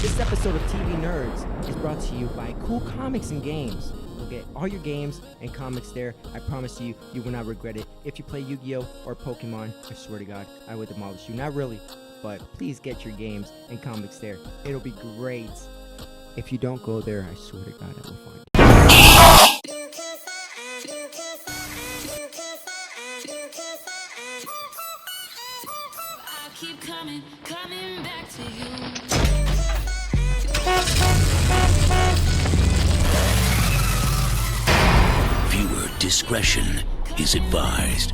This episode of TV Nerds is brought to you by Cool Comics and Games. You'll get all your games and comics there. I promise you, you will not regret it. If you play Yu-Gi-Oh! Or Pokemon, I swear to God, I would demolish you. Not really, but please get your games and comics there. It'll be great. If you don't go there, I swear to God, I will find you. I keep coming back to you. Viewer discretion is advised.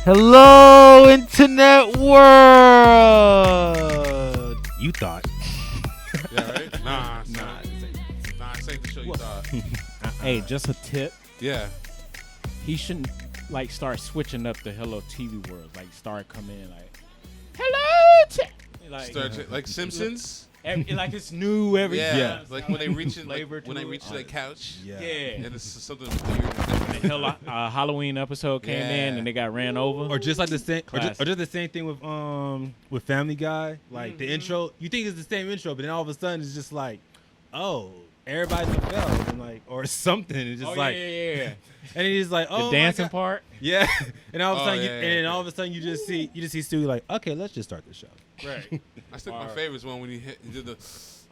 Hello, Internet world. You thought? Yeah, right? Nah, this ain't the show you thought. Hey, just a tip. Yeah. He shouldn't start switching up the Hello TV world. Start coming in Hello. Like Simpsons. Like it's new every time. Yeah. Like when they reach flavor when they to reach it. the couch. Yeah. And it's something weird. The Halloween episode came in and they got ran over. Or just like the same, or Classic. just the same thing with Family Guy. Like the intro, you think it's the same intro, but then all of a sudden it's just like, oh, everybody fell, and or something. It's just yeah. and he's like, oh, The dancing my God. part. Yeah. And all of a sudden, yeah, and then all of a sudden you just see Stewie like, okay, let's just start the show. Right. I think my favorite one when he did the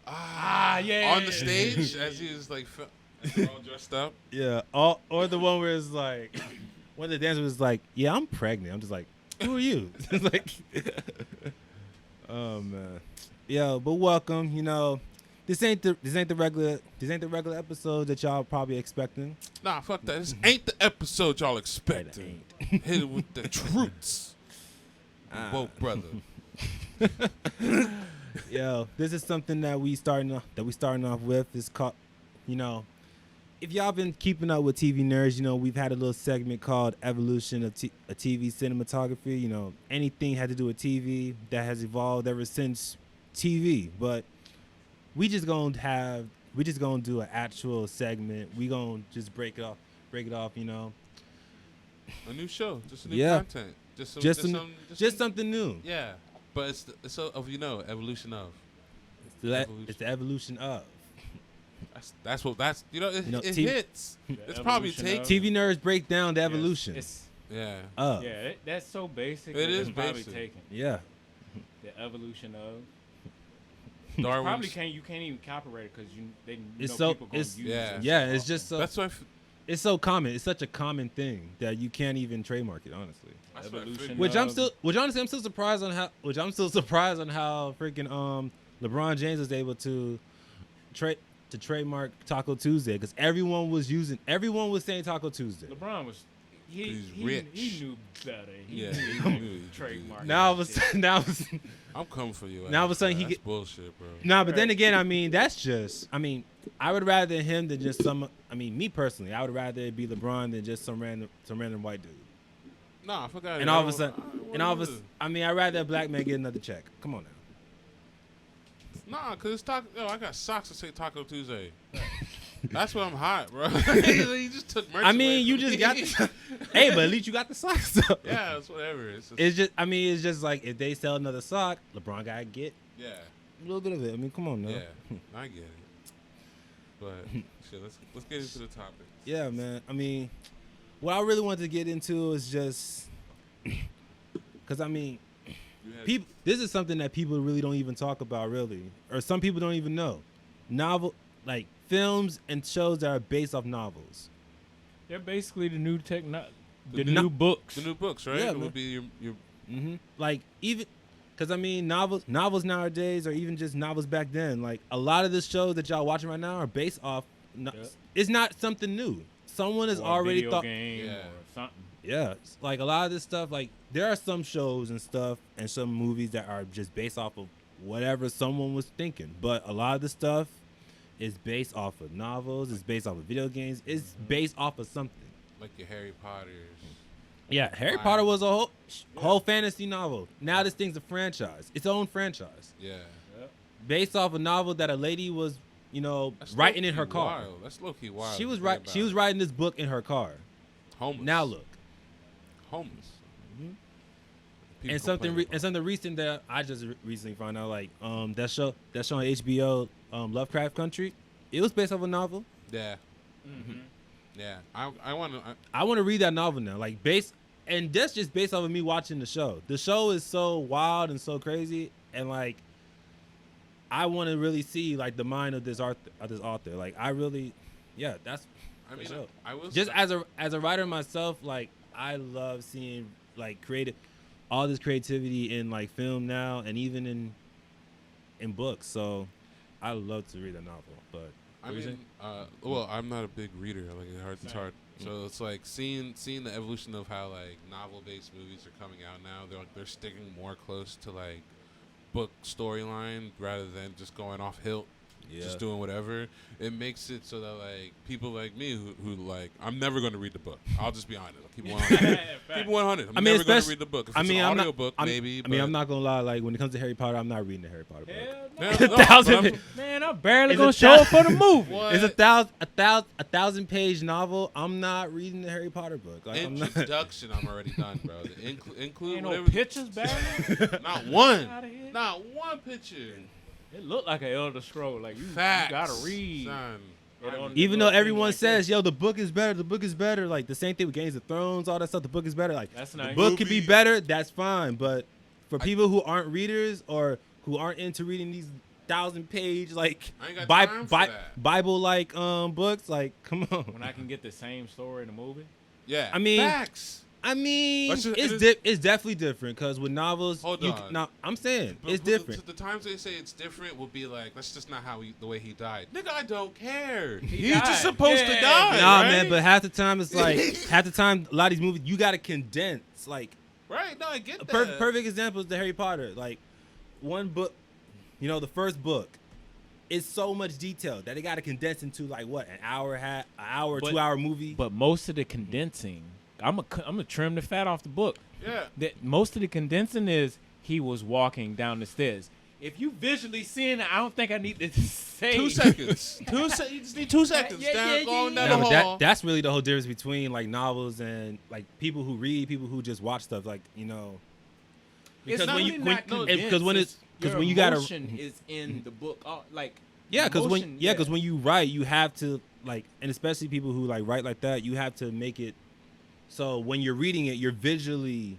yeah. on the stage as he was all dressed up. Yeah. Or the one where it's like, one of the dancers was like, yeah, I'm pregnant. I'm just like, who are you? It's like, oh man. Yeah, but welcome. You know, this ain't the regular episode that y'all probably expecting. Nah, fuck that. This ain't the episode y'all expecting. Hit it with the truths. Woke brother. Yo, this is something that we starting off with. It's called, you know, if y'all been keeping up with TV Nerds, you know, we've had a little segment called Evolution of TV Cinematography. You know, anything had to do with TV that has evolved ever since TV. But we just gonna do an actual segment. We gonna just break it off, you know. A new show, just a new Yeah. content, Just something new. Yeah, but it's evolution of. It's the evolution of. That's it TV hits. It's probably take. TV Nerds break down the evolution. Yeah. Of. Yeah, that's so basic. It is it's probably basic. taken. Yeah. The evolution of. Darwin's. Probably you can't even copyright it because It's know so- people gonna it's- use yeah. it. Yeah, it's just so. That's why. It's so common. It's such a common thing that you can't even trademark it, honestly. That's what I Evolution. figured. Which honestly, I'm still surprised on how. Freaking LeBron James was able to trademark Taco Tuesday because everyone was saying Taco Tuesday. LeBron was. He's rich. He knew better. He Yeah, knew he knew. trademark. Now that shit. I'm coming for you. Now all of a sudden that's he get- bullshit, bro. Nah, but then again, I mean, I would rather him than just me personally, I would rather it be LeBron than just some random white dude. Nah, I forgot. And all of a sudden, I'd rather a black man get another check. Come on now. Nah, cause it's taco. Yo, I got socks that say Taco Tuesday. That's why I'm hot, bro. You just took merch. I mean, away you from just me. got the, hey, but at least you got the socks. Yeah, it's whatever. It's just like if they sell another sock, LeBron gotta get Yeah, a little bit of it. I mean, come on now. yeah. I get it. But shit, let's get into the topic. Yeah, man. I mean, what I really wanted to get into is just because I mean, people. This is something that people really don't even talk about, really, or some people don't even know. Films and shows that are based off novels. They're basically the new The new books. The new books, right? Yeah, it man. would be your Like even, because I mean, novels nowadays, or even just novels back then. Like a lot of the shows that y'all watching right now are based off. It's not something new. Someone has or a already video thought. game Yeah. or something. Yeah, like a lot of this stuff. Like there are some shows and stuff and some movies that are just based off of whatever someone was thinking. But a lot of the stuff is based off of novels. It's based off of video games. It's based off of something. like your Harry Potters. Yeah, Harry Potter was a whole fantasy novel. Now this thing's a franchise. Its own franchise. Yeah. Based off a novel that a lady was, That's writing in low-key her car. Wild. That's low key wild. She was to think She was about. writing this book in her car. Homeless. Now look. Homeless. People and something recent that I just recently found out, like that show on HBO, Lovecraft Country, it was based off a novel. Yeah. Mm-hmm. Yeah. I want to. I want to read that novel now, like and that's just based off of me watching the show. The show is so wild and so crazy, and like I want to really see like the mind of this author. Like I really, that's. I mean, sure. I will. Just as a writer myself, like I love seeing like all this creativity in like film now, and even in books. So I love to read a novel, but I mean, well, I'm not a big reader. Like it's hard. So it's like seeing the evolution of how like novel-based movies are coming out now. They're sticking more close to like book storyline rather than just going off hilt. Just doing whatever. It makes it so that like people like me who like I'm never going to read the book. I'll just be honest. Keep 100. Keep 100. I'm never going to read the book. If it's an audio book, maybe. I'm not gonna lie. Like when it comes to Harry Potter, I'm not reading the Harry Potter book. Man, I'm barely gonna show up for the movie. It's a 1,000-page novel. I'm not reading the Harry Potter book. Like, Introduction, I'm already done, bro. Include Ain't whatever. no pictures, barely. Not one. Not one picture. It looked like an Elder Scroll. Like you gotta read. Son. Even though everyone says, "Yo, the book is better," like the same thing with Games of Thrones, all that stuff. The book is better. Like that's the nice. book could be better. That's fine. But for people who aren't readers or who aren't into reading these 1,000-page like Bible like books, like come on. When I can get the same story in a movie. Yeah. I mean, facts. It's definitely different because with novels, I'm saying it's different. The times they say it's different will be like that's just not the way he died. Nigga, I don't care. He's just supposed to die. Nah, right? man, but half the time it's like a lot of these movies you gotta condense. Like, right? No, I get that. Perfect example is the Harry Potter. Like, one book, the first book. It's so much detail that they gotta condense into like what an hour, 2 hour movie. But most of the condensing. I'm gonna trim the fat off the book. Yeah. Most of the condensing is he was walking down the stairs. If you visually seeing it, I don't think I need to say 2 seconds. You just need 2 seconds. Going down the hall. That's really the whole difference between like novels and like people who read, people who just watch stuff. Like because when you gotta is in the book. because when you write, you have to like, and especially people who like write like that, you have to make it. So when you're reading it, you're visually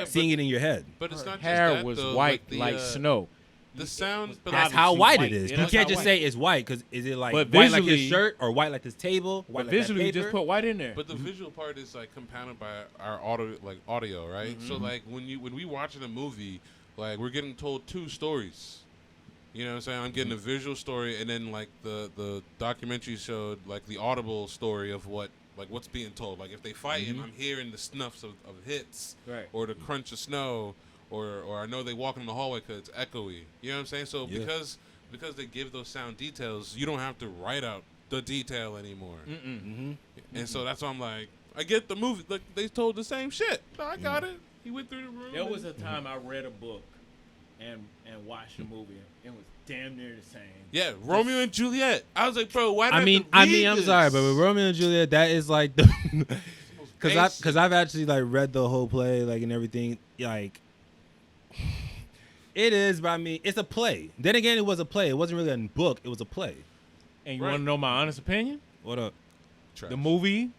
seeing it in your head. But it's not hair just that, was though, white like snow. The sound. That's how white it is. You can't just say it's white because is it like white like his shirt or white like his table? White but like visually, that paper? just put white in there. But the visual part is like compounded by our audio, right? So like when we watching a movie, like we're getting told 2 stories. You know what I'm saying? I'm getting a visual story, and then like the documentary showed like the audible story of what's being told. Like if they fighting, I'm hearing the snuffs of hits, right, or the crunch of snow, or I know they walking in the hallway because it's echoey. You know what I'm saying? So because they give those sound details, you don't have to write out the detail anymore. And so that's why I'm like, I get the movie. Like they told the same shit. No, I got it. He went through the room. There was a time I read a book and watched a movie. It was damn near the same. Yeah, Romeo and Juliet. I was like, bro, why? I'm sorry, but with Romeo and Juliet, that is like the because I've actually like read the whole play like and everything. Like it is, but I mean, it's a play. Then again, it was a play. It wasn't really a book. It was a play. And you want to know my honest opinion? What up? Trash. The movie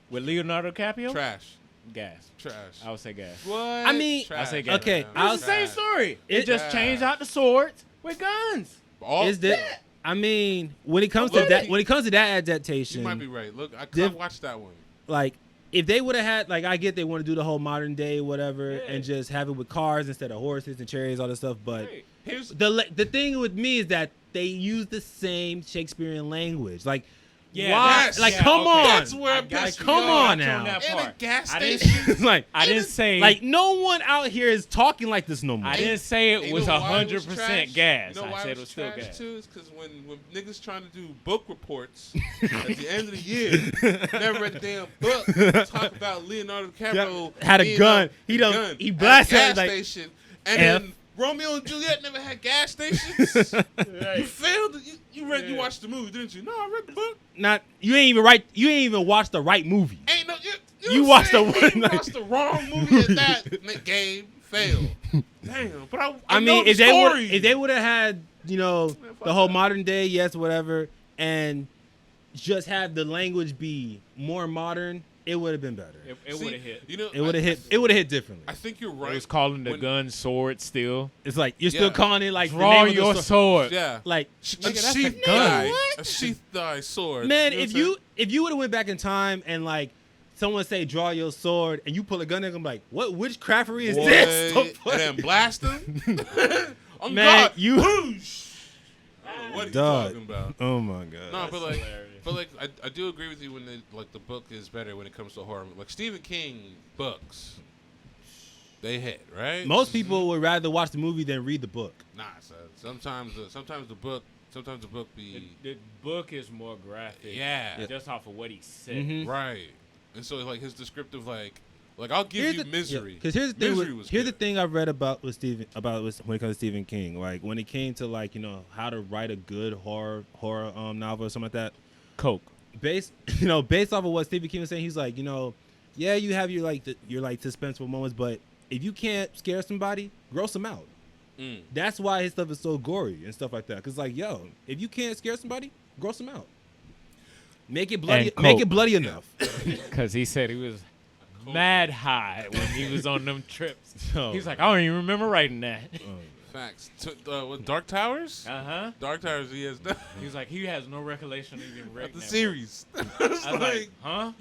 with Leonardo DiCaprio? Trash. Gas. Trash. I would say gas. What? I mean, I say gas. Okay, It's the same story. It just changed out the swords with guns. Is that? I mean, when it comes to that adaptation, you might be right. Look, I watched that one. Like, if they would have had, like, I get they want to do the whole modern day whatever, and just have it with cars instead of horses and chariots, all this stuff. But here's the thing with me is that they use the same Shakespearean language. Like, why? Like, come on. That's where come on now. In a gas station. Like, I didn't say like no one out here is talking like this no more. I didn't say it was 100% gas. You know why I said it was still trash gas. too? Is because when niggas trying to do book reports at the end of the year, never read the damn book. Talk about Leonardo DiCaprio had a gun. He blasted at a gas like station, and then Romeo and Juliet never had gas stations. You failed. You watched the movie, didn't you? No, I read the book. You ain't even watched the right movie. Ain't no. You watched the saying? one You night. watched the wrong movie at that game. Fail. Damn, but I know mean, the if story. they would have had, you know, fuck the whole that. modern day, yes, whatever, and just have the language be more modern, it would have been better. It would have hit. You know, It would have hit. It would have hit differently. I think you're right. It was calling the when- gun sword still. It's like you're still Yeah. calling it like the Draw name of your the sword. Yeah. Like, A Nigga, that's a sheath gun. die. What? A sheath die sword. man, You know if what I'm you would have went back in time and like someone say draw your sword and you pull a gun, in, I'm like, what witchcraftery is saying? this? Boy, The fuck? and then blast him. Oh Man, God, you- whoosh. What are you Dog. talking about? Oh my god. No, but like, hilarious. I do agree with you when the book is better when it comes to horror. Like Stephen King books, they hit right. Most people would rather watch the movie than read the book. Nah, son. Sometimes the book be The book is more graphic. yeah, Just off of what he said. Mhm. right. And so like his descriptive like I'll give you Misery. Because here's the thing. Misery was Here's the good. thing I've read about when it comes to Stephen King. Like when it came to like how to write a good horror novel or something like that. Coke. Based off of what Stephen King was saying, he's like yeah, you have your suspenseful moments, but if you can't scare somebody, gross them out. Mm. That's why his stuff is so gory and stuff like that. Cause like if you can't scare somebody, gross them out. Make it bloody. And Make coke. it bloody enough. Because he said he was mad high when he was on them trips. So- He's like, I don't even remember writing that. Facts. What, Dark Towers? Uh-huh. Dark Towers. He has done He's like, he has no recollection of even writing the that series. book. I was like, huh?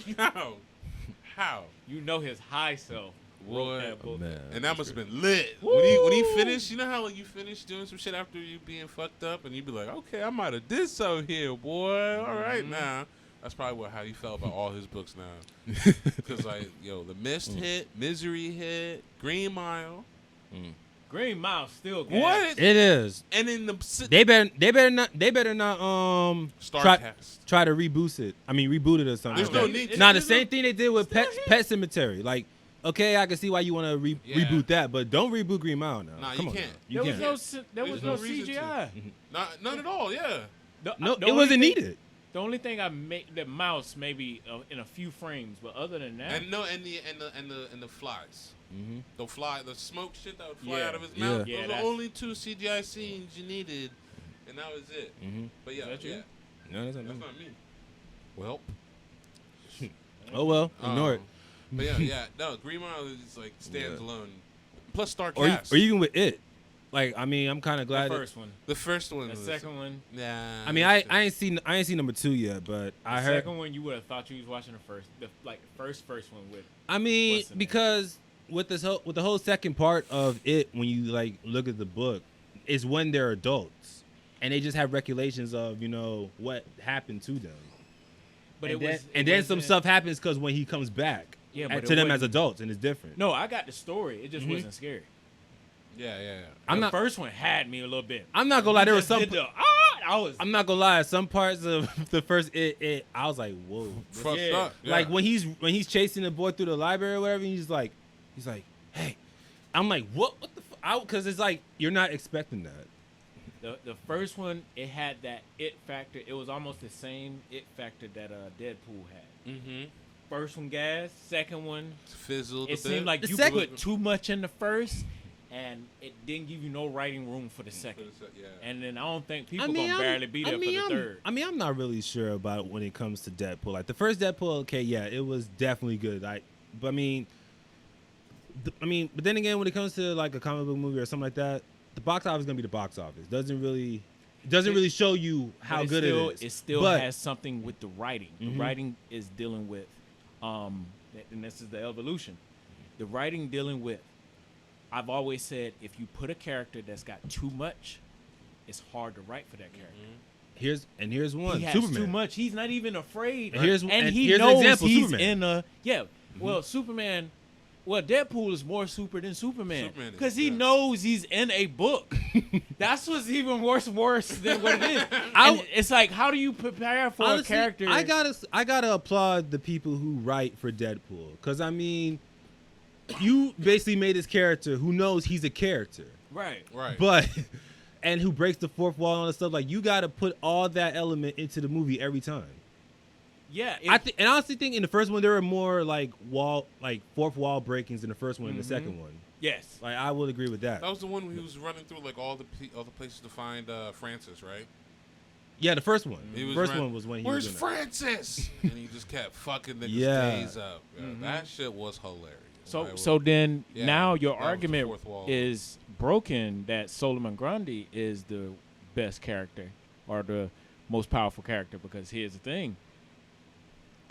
How? You know his high self wrote Boy, that book. And that must have been lit. When he finished, you know how like you finish doing some shit after you being fucked up, and you be like, okay, I might have did so here, boy. All right now. That's probably how you felt about all his books now. Because like, The Mist hit, Misery hit, Green Mile. Green Mile still gas. What? It is. And in the They better not Starcast. try to reboot it. I mean reboot it or something. There's no need to. Nah, the same thing they did with Pet Cemetery. Like, okay, I can see why you want to Yeah. reboot that, but don't reboot Green Mile now. Nah, Come you on can't. now. You There can't. was there was no There's no reason to. CGI. None at all. Yeah. No, The it only wasn't thing- needed. The only thing I made the mouse maybe in a few frames, but other than that, And the flies. The smoke shit that would fly Yeah. out of his Yeah. mouth. Yeah, Those are the that's- only 2 CGI scenes you needed, and that was it. But yeah, Is that you? yeah, No, that's that's not not me. Well, Oh well, ignore it. But yeah, no. Green Mile is like stands Yeah. alone. Plus Star Or Cast. or even with it. Like, I mean, I'm kind of the glad. first one, the first one. the was, second one, Nah. I mean, I ain't seen number 2 yet, but I the heard. second one you would have thought you was watching the first one with. I mean, What's the name? because with the whole second part of it, when you like look at the book, is when they're adults, and they just have recollections of what happened to them. But and it then, was, and it then was some in- stuff happens because when he comes back, Yeah, but to it them as wasn't- adults, and it's different. No, I got the story. It just wasn't scary. Yeah. I'm The not. first one had me a little bit. I'm not gonna lie. There was Just some. did the, I was. I'm not gonna lie. Some parts of the first it I was like, whoa. Fucked Yeah. up. Yeah. Like when he's chasing the boy through the library or whatever, and he's like, hey. I'm like, what the fuck? Because it's like you're not expecting that. The first one, it had that it factor. It was almost the same it factor that Deadpool had. Mm-hmm. First one, gas. Second one, Fizzled. it a seemed bit. like The you second- put too much in the first, and it didn't give you no writing room for the second. Yeah. And then I don't think people I'm- gonna barely be there for the third. I mean, I'm not really sure about it when it comes to Deadpool. Like the first Deadpool, okay, yeah, it was definitely good. But but then again, when it comes to like a comic book movie or something like that, the box office is gonna be the box office. Doesn't really show you how But good still, it is. It still But- has something with the writing. The writing is dealing with, and this is the evolution. The writing dealing with. I've always said if you put a character that's got too much, it's hard to write for that character. Here's one. He has Superman. too much. He's not even afraid. And here's he an knows example, he's Superman. in a Well, Superman. Well, Deadpool is more super than Superman Superman is, because he yeah. knows he's in a book. That's what's even worse than what it is. I- And it's like, how do you prepare for Honestly, a character? I gotta applaud the people who write for Deadpool, because I mean, you basically made this character who knows he's a character, right. but and who breaks the fourth wall and all that stuff. Like you gotta put all that element into the movie every time. Yeah, And I honestly think in the first one there were more like fourth wall breakings in the first one than the second one. Yes. Like I will agree with that. That was the one where he was running through like all the places to find Francis, right? Yeah, the first one. He The was first running- one was when he Where's was doing Francis? And he just kept fucking niggas' Yeah. days up. Yeah, that shit was hilarious. So then Yeah, now your that was the argument fourth wall. is broken that Solomon Grundy is the best character or the most powerful character, because here's the thing.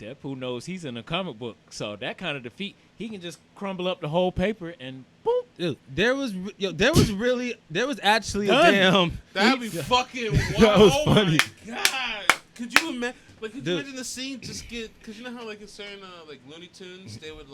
Deadpool knows he's in a comic book, so that kind of defeat, he can just crumble up the whole paper and boom. Dude, there was actually Done. a damn. That'd be fucking wild. That was Oh funny. my god! Could you imagine? Like, could you Dude. imagine the scene just get? Because you know how like in certain like Looney Tunes, they would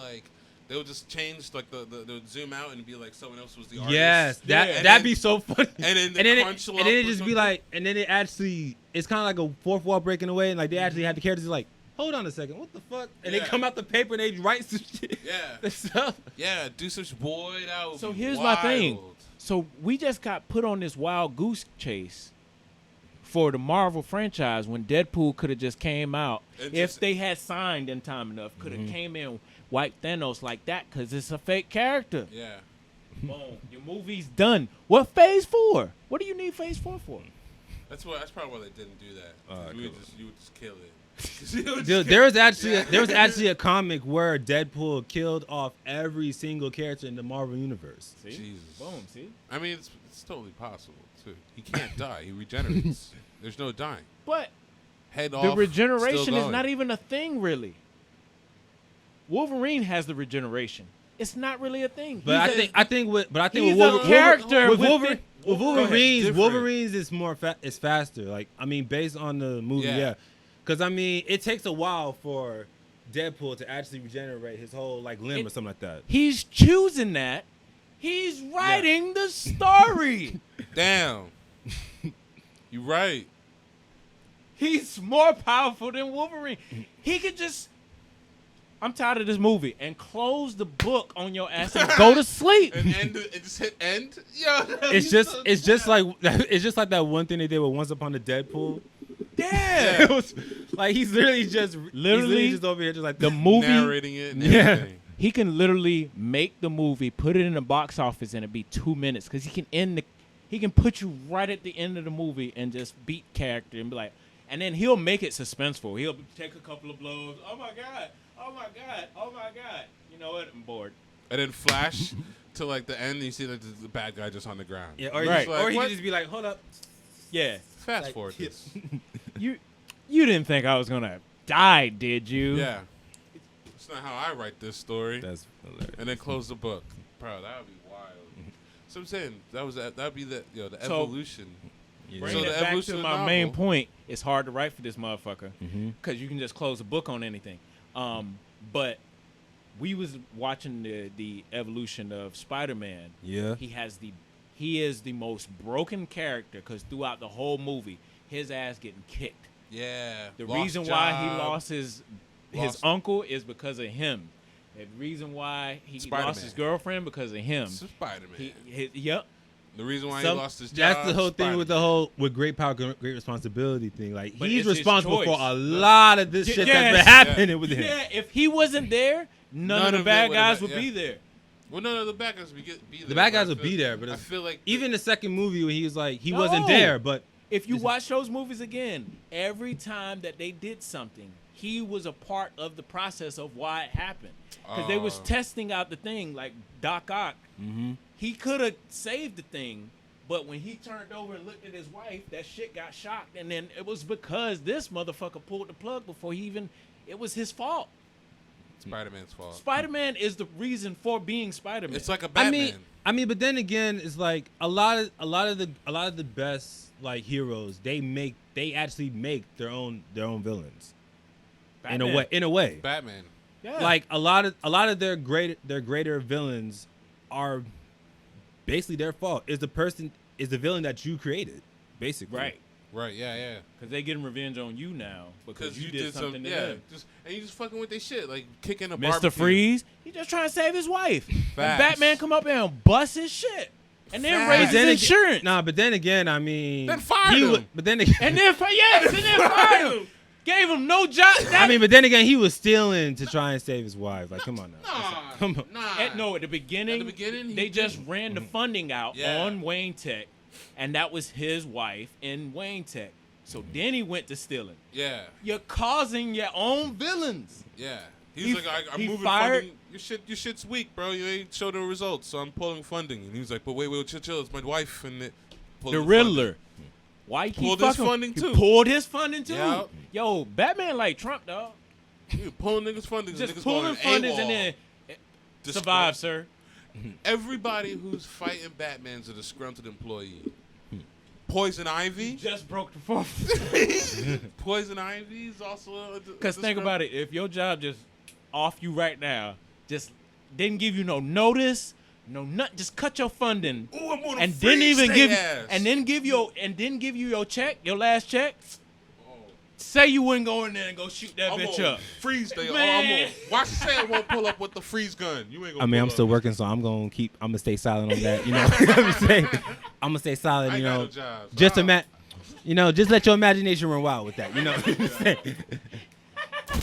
just change like they would zoom out and be like someone else was the artist. Yes, And that'd then- be so funny. And then it just be like, and then it actually, it's kind of like a fourth wall breaking away, and like they actually had the characters like, hold on a second, what the fuck? And they Yeah. come out the paper and they write some shit. Yeah. and stuff. Yeah, do such boy. That would So be here's wild. my thing. So we just got put on this wild goose chase for the Marvel franchise when Deadpool could have just came out It if just- they had signed in time enough. Could have came in, wiped Thanos like that, because it's a fake character. Yeah. Boom, your movie's done. What Phase 4? What do you need Phase 4 for? That's probably why they didn't do that. You would just kill it. Dude, there was actually a comic where Deadpool killed off every single character in the Marvel universe. See? Jesus. Boom, see? I mean, it's totally possible too. He can't die. He regenerates. There's no dying. But Head off. the regeneration still is going. not even a thing, really. Wolverine has the regeneration. It's not really a thing. But He's I think with he's Wolverine, a character with within- Wolverines, different. Wolverines is more it's faster. Like I mean, based on the movie, yeah. Because I mean, it takes a while for Deadpool to actually regenerate his whole like limb or something like that. He's choosing that. He's writing the story. Damn. You right. He's more powerful than Wolverine. He could just, I'm tired of this movie, and close the book on your ass and go to sleep. And end. It just hit end. Yo. It's just like that one thing they did with Once Upon a Deadpool. Yeah. It was like he's literally just over here just like The movie, narrating it. And Yeah. everything. he can literally make the movie, put it in the box office, and it'd be 2 minutes, because he can put you right at the end of the movie and just beat character and be like, and then he'll make it suspenseful. He'll take a couple of blows. Oh my god! Oh my god! Oh my god! You know what? I'm bored. And then flash to like the end. And you see like the bad guy just on the ground. yeah, or, Right. or he What? could just be like, hold up. Yeah. Fast Like, forward this. You didn't think I was gonna die, did you? Yeah. It's not how I write this story. That's hilarious. And then close the book. Bro, that would be wild. So I'm saying that'd be the So- evolution. Bringing So it the back evolution to of my novel- main point, it's hard to write for this motherfucker because you can just close a book on anything. But we was watching the evolution of Spider-Man. Yeah. He is the most broken character because throughout the whole movie, his ass getting kicked. Yeah. The lost reason why he job. lost his Lost- uncle is because of him. The reason why he Spider-Man. lost his girlfriend because of him. Spider-Man. Yep. The reason why Some- he lost his job. That's the whole thing with the Spider-Man. whole great power, great responsibility thing. Like But he's it's his responsible for choice. a lot of this shit that's Yes. been happening with him. Yeah, if he wasn't there, none of None the of bad it would've guys been- would be there. Well, no, the bad guys would be there. The bad but I guys would feel- be there, but I it's- feel like Even the second movie when he was like he No. wasn't there, but If you watch those movies again, every time that they did something, he was a part of the process of why it happened. Because they was testing out the thing, like Doc Ock. He could have saved the thing, but when he turned over and looked at his wife, that shit got shocked. And then it was because this motherfucker pulled the plug before he even, it was his fault. Spider-Man's fault. Spider-Man is the reason for being Spider-Man. It's like a Batman. I mean, but then again, it's like a lot of the best like heroes. They actually make their own villains Batman. in a way. Batman. Yeah. Like a lot of their greater villains are basically their fault. Is the villain that you created, basically. Right. Yeah. Because they getting revenge on you now because you did something to yeah. them. And you just fucking with their shit, like kicking a Mr. barbecue. Freeze, he just trying to save his wife. And Facts. Batman come up there and bust his shit. And then Facts. raise But his then insurance. Nah, but then again, I mean, Then fire him. But then again, And then fire him. Gave him no job. I mean, but then again, he was stealing to try and save his wife. Like, come on now. Nah, Come on. nah. At the beginning, he they just didn't. ran the funding out Yeah. on Wayne Tech, and that was his wife in Wayne Tech. So then he went to stealing. Yeah, You're causing your own villains. yeah. He- He's like, I'm he moving fired- funding. Your shit's weak, bro. You ain't showed the results, so I'm pulling funding. And he was like, but wait, chill. It's my wife and it. The Riddler. Why he keep Pulled his fucking? funding, He too. pulled his funding too. Yeah. Yo, Batman like Trump, dog. You pulling niggas funding. Just niggas pulling going fundings AWOL. and then Disgrunt- survive, sir. Everybody who's fighting Batman's a disgruntled employee. Poison Ivy. Just broke the fourth. Poison Ivy is also a Because think about it, if your job just off you right now, just didn't give you no notice, no nut, just cut your funding, Ooh, I'm gonna and didn't freeze even they give, ass. and then give you your check, your last check. Say you wouldn't go in there and go shoot that I'm bitch gonna up. freeze they. Man. Watch say I won't pull up with the freeze gun. You ain't gonna. I mean, pull I'm still up. working, so I'm gonna stay silent on that. You know, I'm gonna stay silent. I You ain't got know, no job, so just I'll- just let your imagination run wild with that. You know.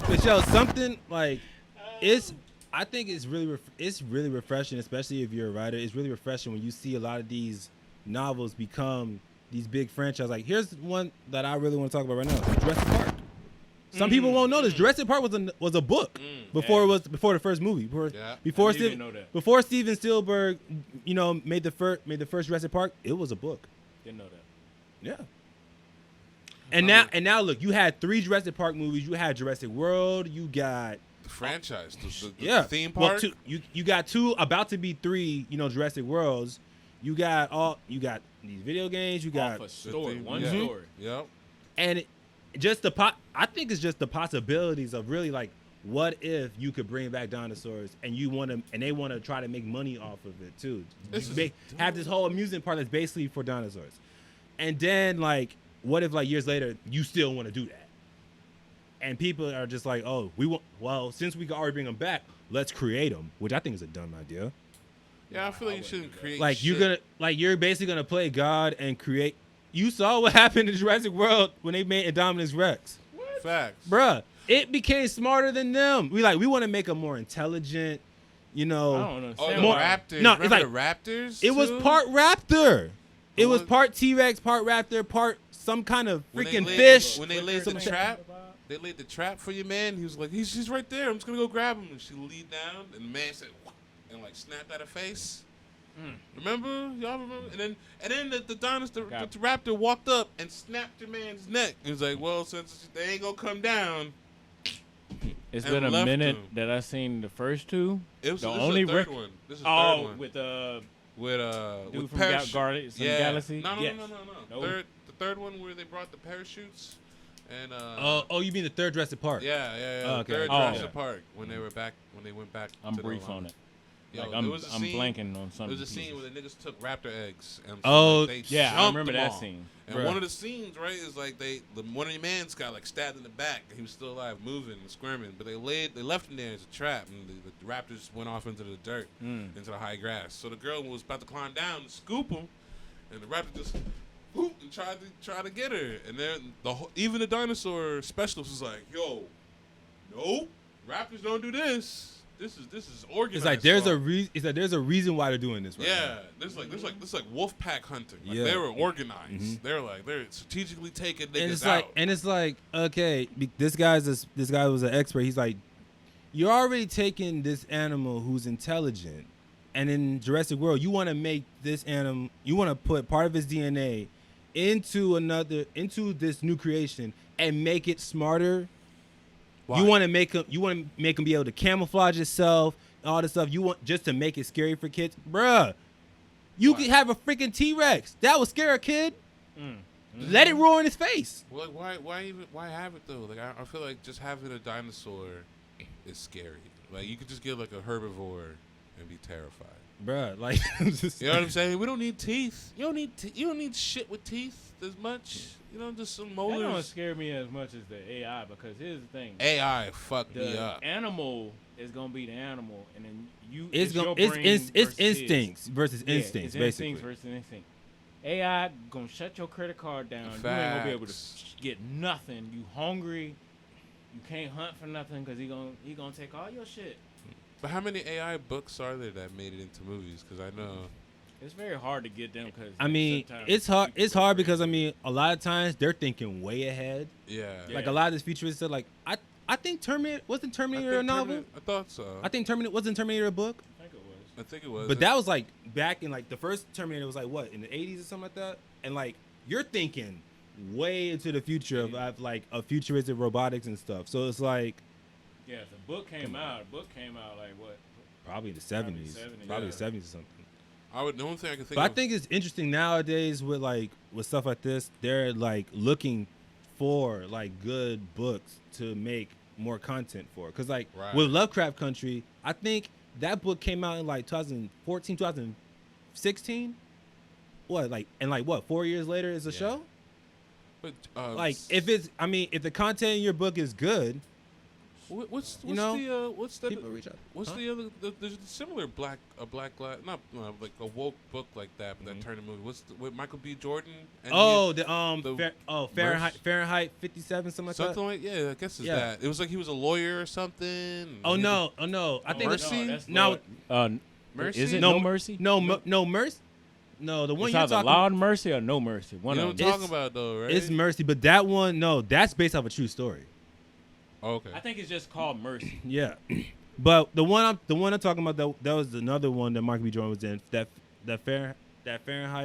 But yo, something like I think it's really refreshing, especially if you're a writer. It's really refreshing when you see a lot of these novels become these big franchises. Like, here's one that I really want to talk about right now: Jurassic Park. Some people won't know this. Jurassic Park was a book before the first movie. Before I didn't know that. before Steven Spielberg, made the first Jurassic Park, it was a book. Didn't know that. Yeah. And now look, you had 3 Jurassic Park movies. You had Jurassic World. You got The franchise, the theme well, park. you got 2, about to be 3. Jurassic Worlds. You got these video games. You got Off a story, theme, one yeah. story. Yep. and I think it's just the possibilities of really like, what if you could bring back dinosaurs and they want to try to make money off of it too. Have this whole amusement park that's basically for dinosaurs. And then like, what if like years later you still want to do that? And people are just like, oh, since we can already bring them back, let's create them, which I think is a dumb idea. Yeah, I feel like you shouldn't create. Like shit. you're basically gonna play God and create. You saw what happened in Jurassic World when they made Indominus Rex. Facts. Bruh, it became smarter than them. We want to make them more intelligent, I don't Oh, understand. the More- why. Raptors. No, it's Remember like- the Raptors? It was too? part raptor. It was was- part T-Rex, part raptor, part some kind of When they freaking laid- fish. When they laid the Some- trap, they laid the trap for your man. He was like, he's right there. I'm just gonna go grab him. And she leaned down, and the man said, "What?" and like snapped at her face. Remember? Y'all remember? And then the dinosaur, the raptor walked up and snapped your man's neck. He was like, well, since they ain't gonna come down, It's and been a left minute him. that I seen the first 2. it was The this only is the third rec- one. This is the third one. with with dude from parachute- Guardians of the yeah. Galaxy. No. Yes. No. No. The third one where they brought the parachutes and Oh, you mean the third Jurassic Park? yeah. Oh, okay. Third Oh. Jurassic Park when they went back. I'm to brief the, on it. Yo, Like there I'm was a scene- blanking on something. There was a scene where the niggas took raptor eggs. And Oh, they Yeah, I jumped remember them that all. scene. And Bruh. one of the scenes, right, is like one of your mans got like stabbed in the back. And he was still alive, moving and squirming. But they left him there as a trap, and the raptors went off into the dirt, into the high grass. So the girl was about to climb down to scoop him, and the raptor just whoop and tried to get her. And then even the dinosaur specialist was like, "Yo, nope, raptors don't do this. This is organized." It's like there's a reason why they're doing this right yeah, now. this like wolf pack hunting. Like Yeah. they were organized. They're strategically taking niggas And out. it's like, okay, this guy was an expert. He's like, you're already taking this animal who's intelligent, and in Jurassic World, you want to make this animal, you want to put part of his DNA into this new creation and make it smarter. Why? You want to make him be able to camouflage itself, all this stuff. You want just to make it scary for kids, bruh. You Why? could have a freaking T-Rex that would scare a kid. Let it roar in his face. Well, like, why have it though? Like I feel like just having a dinosaur is scary. Like you could just get like a herbivore and be terrified. Bruh, like, just, You know what I'm saying? We don't need teeth. You don't need shit with teeth as much. You know, just some That don't molars. scare me as much as the AI, because here's the thing: AI fucked me the up. animal is gonna be the animal, and then it's your it's brain it's versus his. instincts versus Yeah, instincts, it's basically. instincts versus instinct. AI gonna shut your credit card down. You ain't gonna be able to Facts. get nothing. You hungry, You can't hunt for nothing because he gonna take all your shit. But how many AI books are there that made it into movies? Because I know. It's very hard to get them because I mean, it's hard. It's hard because I mean, a lot of times they're thinking way ahead. Yeah. Like a lot of this futuristic stuff. Like I think Terminator wasn't Terminator a novel. I thought so. I think wasn't Terminator a book. I think it was. But that was like back in like the first Terminator was like what in the 80s or something like that. And like you're thinking way into the future of like a futuristic robotics and stuff. So it's like. Yeah, the book came out. The book came out like what? Probably the 70s. Probably the 70s or something. The only thing I can think But of. I think it's interesting nowadays with stuff like this. They're like looking for like good books to make more content for. Because like with Lovecraft Country, I think that book came out in like 2014, 2016. What like 4 years later is a show. But if the content in your book is good. What's the other there's a similar black not like a woke book like that but that turned a movie with Michael B. Jordan and Fahrenheit 57 something like that. I guess it's that. It was like he was a lawyer or something. No I think Mercy. Mercy. Is it No Mercy? No Mercy. No, the one it's you're either talking Law and Mercy or No Mercy. One you know of what I'm them. talking about though, right? It's Mercy, but that one that's based off a true story. Okay. I think it's just called Mercy. Yeah, but the one I'm talking about that was another one that Michael B. Jordan was in. That Fahrenheit.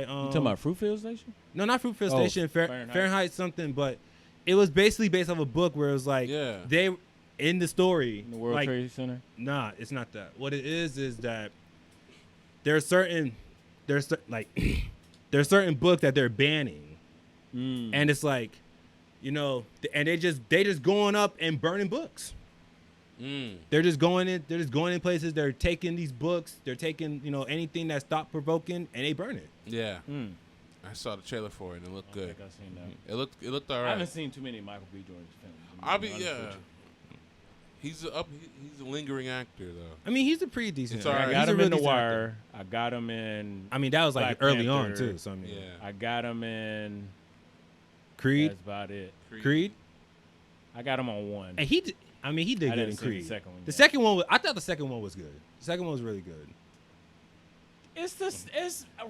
You talking about Fruitfield Station? No, not Fruitfield Station. Fahrenheit something, but it was basically based off a book where it was like they in the story in the World Trade Center. Nah, it's not that. What it is that there's certain books that they're banning, and it's like. And they just going up and burning books. They're just going in places. They're taking these books. They're taking anything that's thought provoking, and they burn it. Yeah. I saw the trailer for it and it looked good. I think I've seen that. It looked alright. I haven't seen too many Michael B. Jordan films. He's a lingering actor though. I mean, he's a pretty decent. Right. I got him in The Wire. I got him in. I mean, that was like early on Panther. too. So I mean, I got him in. Creed. That's about it. Creed. I got him on one. And he did good in Creed. The second one, I thought the second one was good. The second one was really good. It's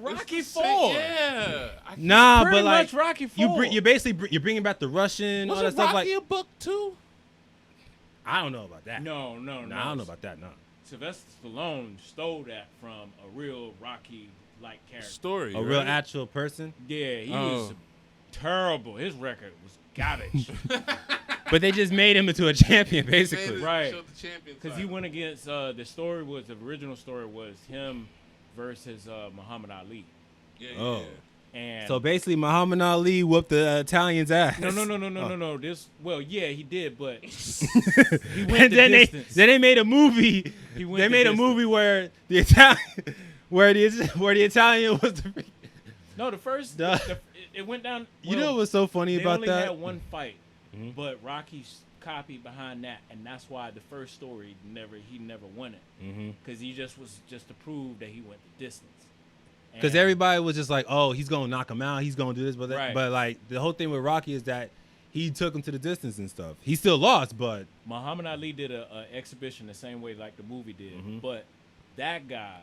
Rocky It's 4. Yeah. Nah, Pretty but like much Rocky 4. you're basically you're bringing back the Russian all that stuff. Rocky Like a book too? I don't know about that. No. I don't know about that. No. Sylvester Stallone stole that from a real Rocky-like character. Story. A real actual person. Yeah, he was terrible. His record was garbage. But they just made him into a champion, basically. Right. Because he went against the original story was him versus Muhammad Ali. Yeah. And so basically, Muhammad Ali whooped the Italian's ass. No. He did, but he And went the then distance. they made a movie. He went They the made a distance. movie where the Italian, where the Italian was the. No, the first it went down. You know what was so funny they about only that? had one fight, but Rocky's copied behind that, and that's why the first story he never won it because he just was to prove that he went the distance. Because everybody was just like, oh, he's gonna knock him out, he's gonna do this, but Right. but like the whole thing with Rocky is that he took him to the distance and stuff. He still lost, but Muhammad Ali did a exhibition the same way like the movie did, but that guy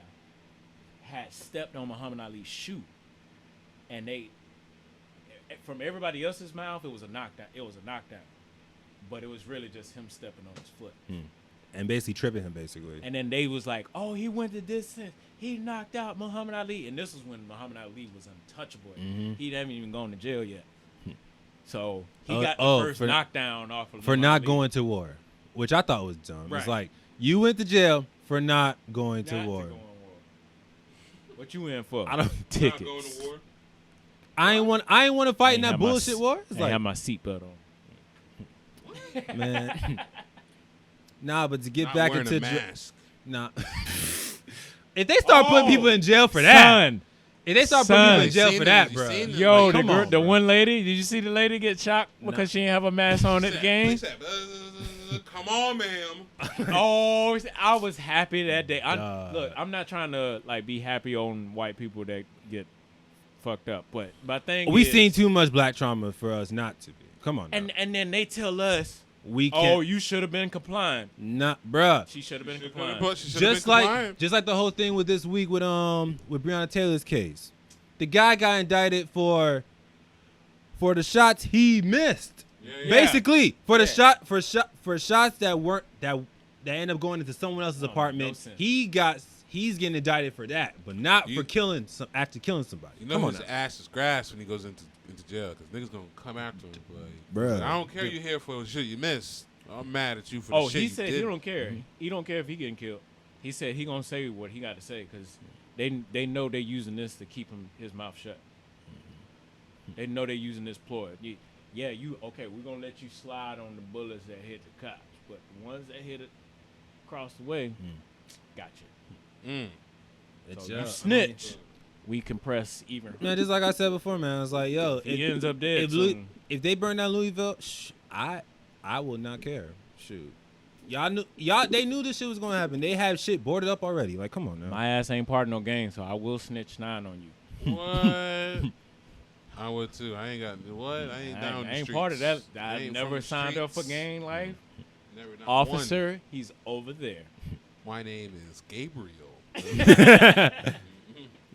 had stepped on Muhammad Ali's shoe, and from everybody else's mouth, it was a knockdown. But it was really just him stepping on his foot. and basically tripping him, basically. And then they was like, oh, he went the distance. He knocked out Muhammad Ali. And this was when Muhammad Ali was untouchable. He hadn't even gone to jail yet. So he got the first knockdown off of for Muhammad not Ali. going to war, which I thought was dumb. Right. It's like you went to jail for not going to war. What you in for? I don't tickets. Not going to war? I ain't want to fight in that bullshit war. It's I like have my seatbelt on. man. Nah, but to get Not back wearing into a mask. nah. If they start putting people in jail for that, Son. if they start putting people in You jail seen for it, that, you bro. seen it. Yo, Like, the come on, bro. one lady, did you see the lady get shocked because she didn't have a mask on at the game? Come on, ma'am. Oh, I was happy that day. Duh. Look, I'm not trying to like be happy on white people that get fucked up, but my thing We is, seen too much black trauma for us not to be. Come on. and then they tell us we can't. Oh, you should have been complying. Not, bruh. She should have been complying. But she should have Just been compliant. like the whole thing with this week with Breonna Taylor's case. The guy got indicted for the shots he missed. Yeah. Basically, for shots that end up going into someone else's apartment. No sense. He's getting indicted for that, but not for after killing somebody. You know Come on his now. ass is grass when he goes into jail because niggas gonna come after him. Like, Bruh. I don't care you here for the shit you missed. I'm mad at you for Oh, the shit he you said did. he don't care. He don't care if he getting killed. He said he gonna say what he got to say because they know they're using this to keep his mouth shut. They know they're using this ploy. Okay, we're gonna let you slide on the bullets that hit the cops, but the ones that hit it across the way, got you. It's So you snitch. We compress even. Man, just like I said before, man, it's like, yo, He ends up dead. if they burn down Louisville, I will not care. Shoot, they knew this shit was gonna happen. They have shit boarded up already. Like, come on now. My ass ain't part of no game, so I will snitch 9 on you. What? I would too. I ain't got what? I ain't down. I the ain't streets. part of that. I I ain't never from the signed up for streets. gang life. Never, not Officer, he's over there. one. My name is Gabriel.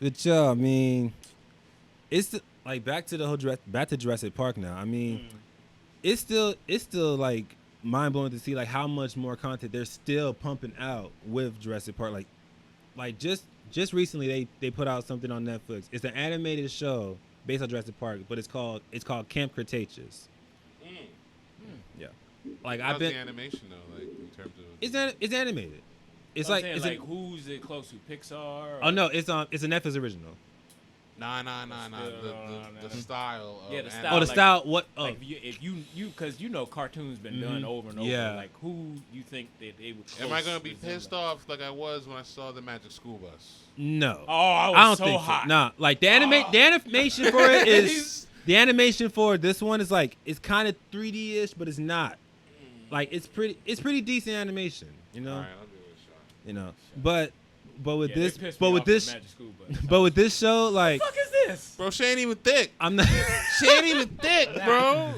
But yo, I mean, it's like back to the whole back to Jurassic Park now. I mean, it's still like mind blowing to see like how much more content they're still pumping out with Jurassic Park. Like just recently they put out something on Netflix. It's an animated show based on Jurassic Park, but it's called Camp Cretaceous. Yeah, like How's I've been. the animation though, like in terms of It's animated. It's I'm like saying, it's like who's it close to? Pixar? Or? oh no, it's a Netflix original. Nah. The style. Of Yeah, the style. Oh, the like- style. What? Oh, Like if you because cartoons been done over and over. Yeah. Like who you think that they would? Am I gonna close be resemble? pissed off like I was when I saw the Magic School Bus? no. Oh, I was I don't so think hot. so. Nah, like the animation for it is the animation for this one is like it's kind of 3D-ish, but it's not. Like it's pretty decent animation, you know. All right, I'll give it a shot. You know, but with Yeah, they this, pissed but me with off this, Magic School Bus. but with this show, like What the fuck is this? Bro, she ain't even thick. I'm not. She ain't even thick, bro.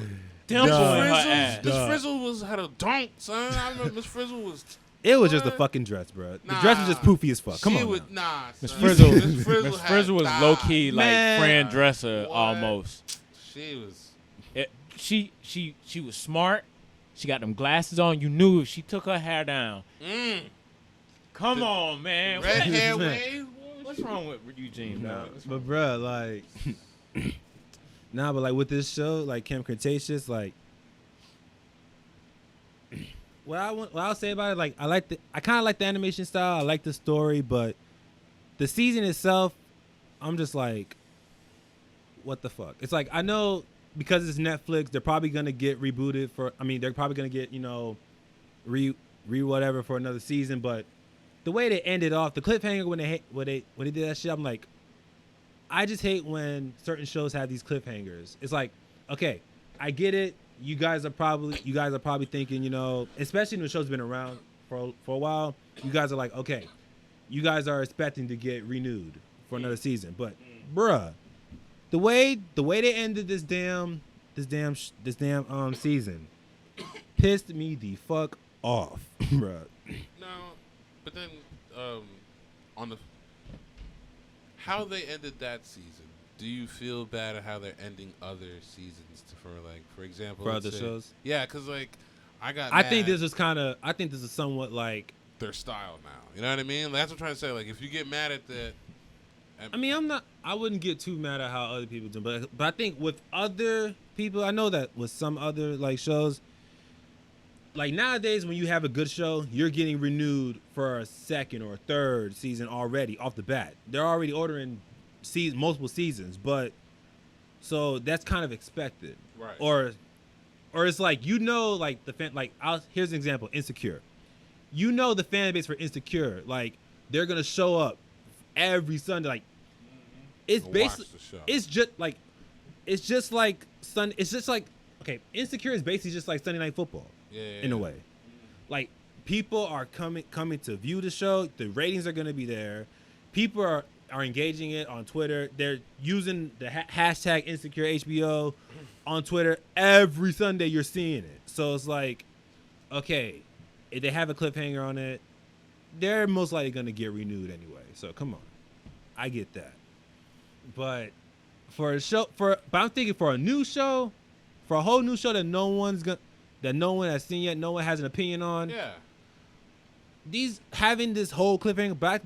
Dimple Duh. in her ass. Miss Frizzle had a dunk, son. I remember Miss Frizzle was. It was just a What? fucking dress, bro. The Nah. dress was just poofy as fuck. Come She on. would, now. nah, Miss son. Frizzle, Miss Frizzle, Miss had Frizzle was thighs. low key like Man. Fran Dresser What? almost. She was. She was smart. She got them glasses on. You knew if she took her hair down. Come on, man. Red What- hair man. wave. What's wrong with Eugene? dog? But bruh, like, nah, but like with this show, like Camp Cretaceous, like, what I'll say about it, like, I kind of like the animation style. I like the story, but the season itself, I'm just like, what the fuck? It's like I know because it's Netflix, they're probably gonna get rebooted for. I mean, they're probably gonna get re whatever for another season, but the way they ended off, the cliffhanger when they did that shit, I'm like, I just hate when certain shows have these cliffhangers. It's like, okay, I get it. You guys are probably thinking, especially when the show's been around for a while. You guys are like, okay, you guys are expecting to get renewed for another season, but bruh, the way they ended this damn season pissed me the fuck off, bruh. No, but then on the how they ended that season, do you feel bad at how they're ending other seasons for example, For let's other say- show? Yeah, because like I think this is somewhat like. their style now. You know what I mean? Like, that's what I'm trying to say. Like if you get mad at that. I mean, I wouldn't get too mad at how other people do, but I think with other people, I know that with some other like shows, like nowadays when you have a good show, you're getting renewed for a second or a third season already off the bat. They're already ordering multiple seasons, but so that's kind of expected. Right. Or it's like like the fan here's an example, Insecure. The fan base for Insecure, like they're gonna show up every Sunday, like it's Watch basically the show. it's just like okay, Insecure is basically just like Sunday Night Football in a way. Like people are coming to view the show. The ratings are gonna be there. People are engaging it on Twitter. They're using the hashtag Insecure HBO on Twitter every Sunday. You're seeing it, so it's like okay, if they have a cliffhanger on it, they're most likely gonna get renewed anyway. So come on, I get that. But for a show, but I'm thinking for a new show, for a whole new show that no one has seen yet, no one has an opinion on. Yeah. These having this whole cliffhanger, but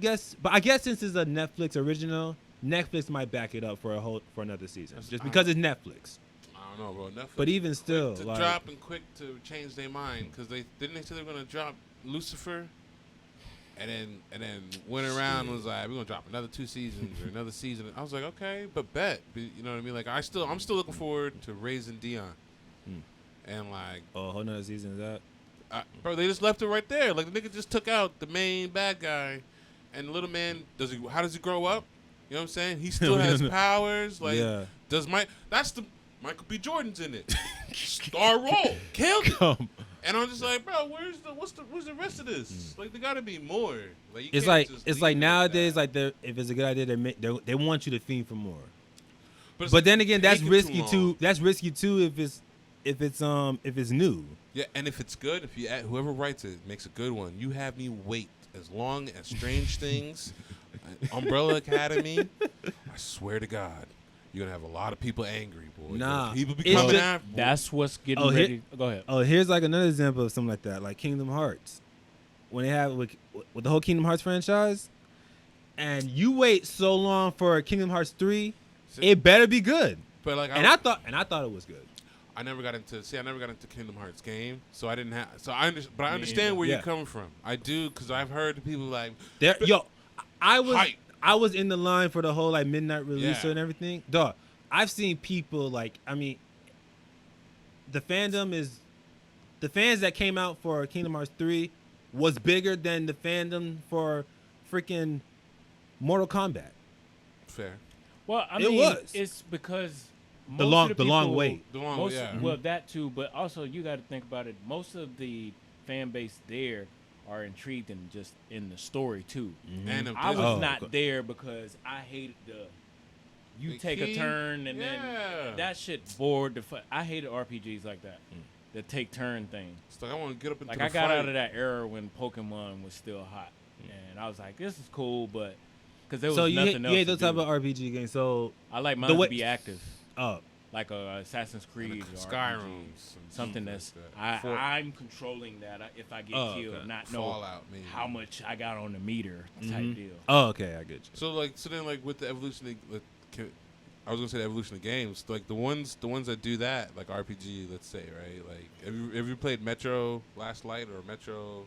I guess since it's a Netflix original, Netflix might back it up for another season, just because it's Netflix. I don't know, bro. Netflix But even still, quick to like, drop and quick to change their mind because they say they were gonna drop Lucifer, and then went around and was like, we're gonna drop another 2 seasons or another season. I was like, okay, but you know what I mean? Like I'm still looking forward to Raising Dion, and like, oh, a whole nother season is that. Bro, they just left it right there. Like the nigga just took out the main bad guy, and the little man how does he grow up? You know what I'm saying? He still has powers. Like, that's the Michael B. Jordan's in it. Star role, killed it. And I'm just like, bro, what's the rest of this? Like, there gotta be more. Like, It's like nowadays, like if it's a good idea, they want you to fiend for more. But then again, that's risky too. That's risky too if it's new. Yeah, and if it's good, whoever writes it makes a good one, you have me wait as long as Strange Things, Umbrella Academy. I swear to God, you're gonna have a lot of people angry, boy. Nah, people be coming after. That's what's getting ready. Go ahead. Oh, here's like another example of something like that, like Kingdom Hearts. When they have with the whole Kingdom Hearts franchise, and you wait so long for Kingdom Hearts 3, it better be good. But like, I thought it was good. I never got into Kingdom Hearts game, so I didn't have. So I understand where you're coming from. I do, because I've heard people like, I was in the line for the whole like midnight release and everything. Dog, I've seen people like, I mean, the fans that came out for Kingdom Hearts 3 was bigger than the fandom for freaking Mortal Kombat. Fair. Well, I mean, it's because the long wait. Well, that too, but also you got to think about it. Most of the fan base there are intrigued in the story too. Mm-hmm. And I was not there because I hated you take a turn and then that shit bored the fuck. I hated RPGs like that. The take turn thing. It's like I want to get up into I got out of that era when Pokemon was still hot, and I was like, this is cool, but because there was nothing else. You hate those type of RPG games, so I like mine to be active. Oh. Like a Assassin's Creed or Skyrim, something that's I'm controlling that if I get killed, not know Fallout, maybe. How much I got on the meter type deal. Oh, okay, I get you. So then with the evolution, I was gonna say the evolution of games, like the ones that do that, like RPG, let's say, right? Like, have you played Metro Last Light or Metro?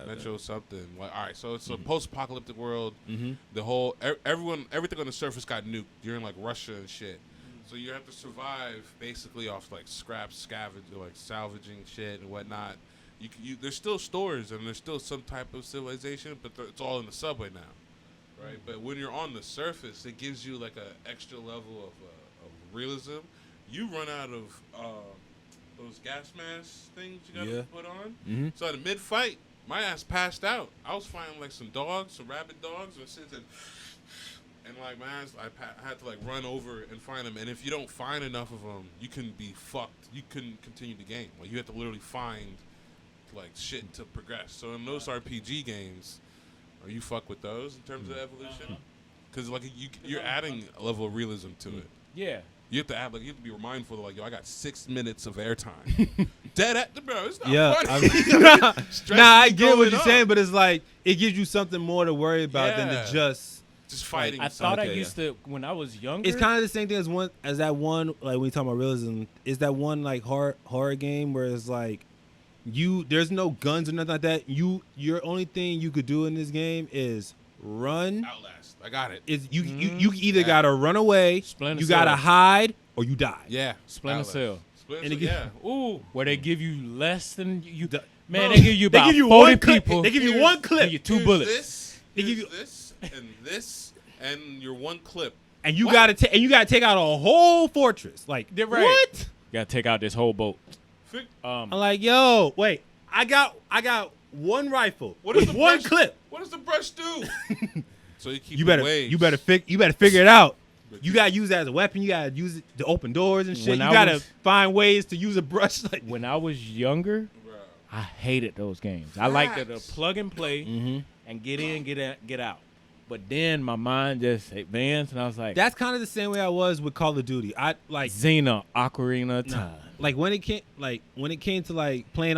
Metro something. Like, all right, so it's a post-apocalyptic world. Mm-hmm. The whole everything on the surface got nuked. You're in like Russia and shit. So you have to survive basically off like scraps, salvaging shit and whatnot. There's still stores and there's still some type of civilization, but it's all in the subway now, right? But when you're on the surface, it gives you like a extra level of realism. You run out of those gas mask things you gotta put on. Mm-hmm. So at a mid-fight, my ass passed out. I was fighting like some rabid dogs, and like, man, I had to like run over and find them. And if you don't find enough of them, you can be fucked. You couldn't continue the game. Like, you have to literally find like shit to progress. So in those RPG games, are you fuck with those in terms of evolution? Because like you're adding a level of realism to it. Yeah. You have to be mindful of like, yo, I got 6 minutes of airtime. Dead at the bro. It's not funny. I get what you're saying, but it's like it gives you something more to worry about than to just fighting. I thought I used to when I was younger. It's kind of the same thing as that one, like when we talk about realism, is that one like horror game where it's like there's no guns or nothing like that. Your only thing you could do in this game is run. Outlast. I got it. You either gotta run away, you gotta hide, or you die. Yeah. Splinter Cell. Ooh. Where they give you less than you. Man, they give you about 40 people. They give you one clip. Give you 2 bullets. They give you this and your one clip. And you gotta take out a whole fortress. Like, right. What? You gotta take out this whole boat. I'm like, yo, wait. I got one rifle. What is the one brush, clip? What does the brush do? So you keep you better figure it out. You gotta use it as a weapon. You gotta use it to open doors and shit. You gotta find ways to use a brush. Like, when I was younger, I hated those games. I liked the Facts. plug and play Mm-hmm. and get in, get out. But then my mind just advanced, and I was like, That's kind of the same way I was with Call of Duty. I like Xena, Ocarina of Time. like when it came to like playing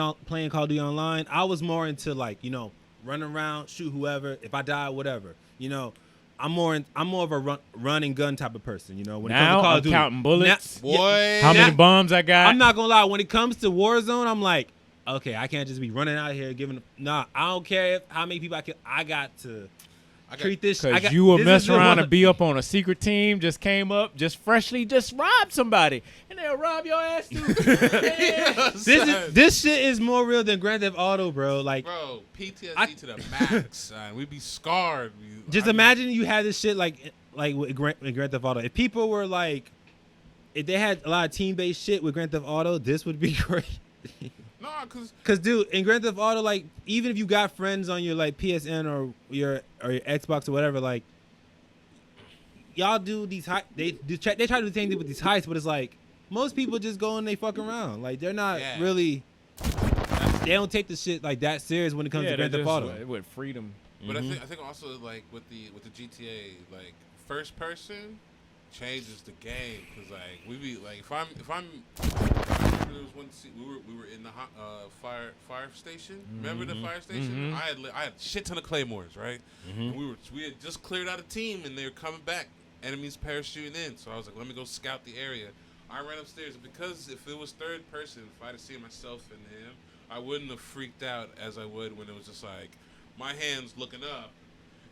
Call of Duty online, I was more into like, you know, run around, shoot whoever, if I die, whatever. You know, I'm more of a run and gun type of person, you know, when it comes Now to Call I'm of Duty. counting bullets. Boy. How many bombs I got? I'm not gonna lie, when it comes to Warzone, I'm like, okay, I can't just be running out here giving I don't care how many people I got to treat this. Because you will this mess is the around one- and be up on a secret team, just came up, just freshly just robbed somebody, and they'll rob your ass too. Yeah. This shit is more real than Grand Theft Auto, bro. Like, Bro, PTSD to the max, son. We'd be scarred. just imagine you had this shit like with Grand Theft Auto. If people were like, if they had a lot of team-based shit with Grand Theft Auto, this would be great. Nah, cause Cause dude, in Grand Theft Auto, like even if you got friends on your like PSN or your Xbox or whatever, like y'all do these they try to do the same thing with these heists, but it's like most people just go and they fuck around. Like they're not really. They don't take the shit like that serious when it comes to Grand Theft Auto. With freedom. But I think also like with the GTA, like first person changes the game, because like we be like if I'm there was one scene, we were in the fire station. Remember the fire station? I had a shit ton of claymores, right? And we had just cleared out a team and they were coming back, enemies parachuting in. So I was like, let me go scout the area. I ran upstairs because if it was third person, if I'd have seen myself and him, I wouldn't have freaked out as I would when it was just like my hands looking up.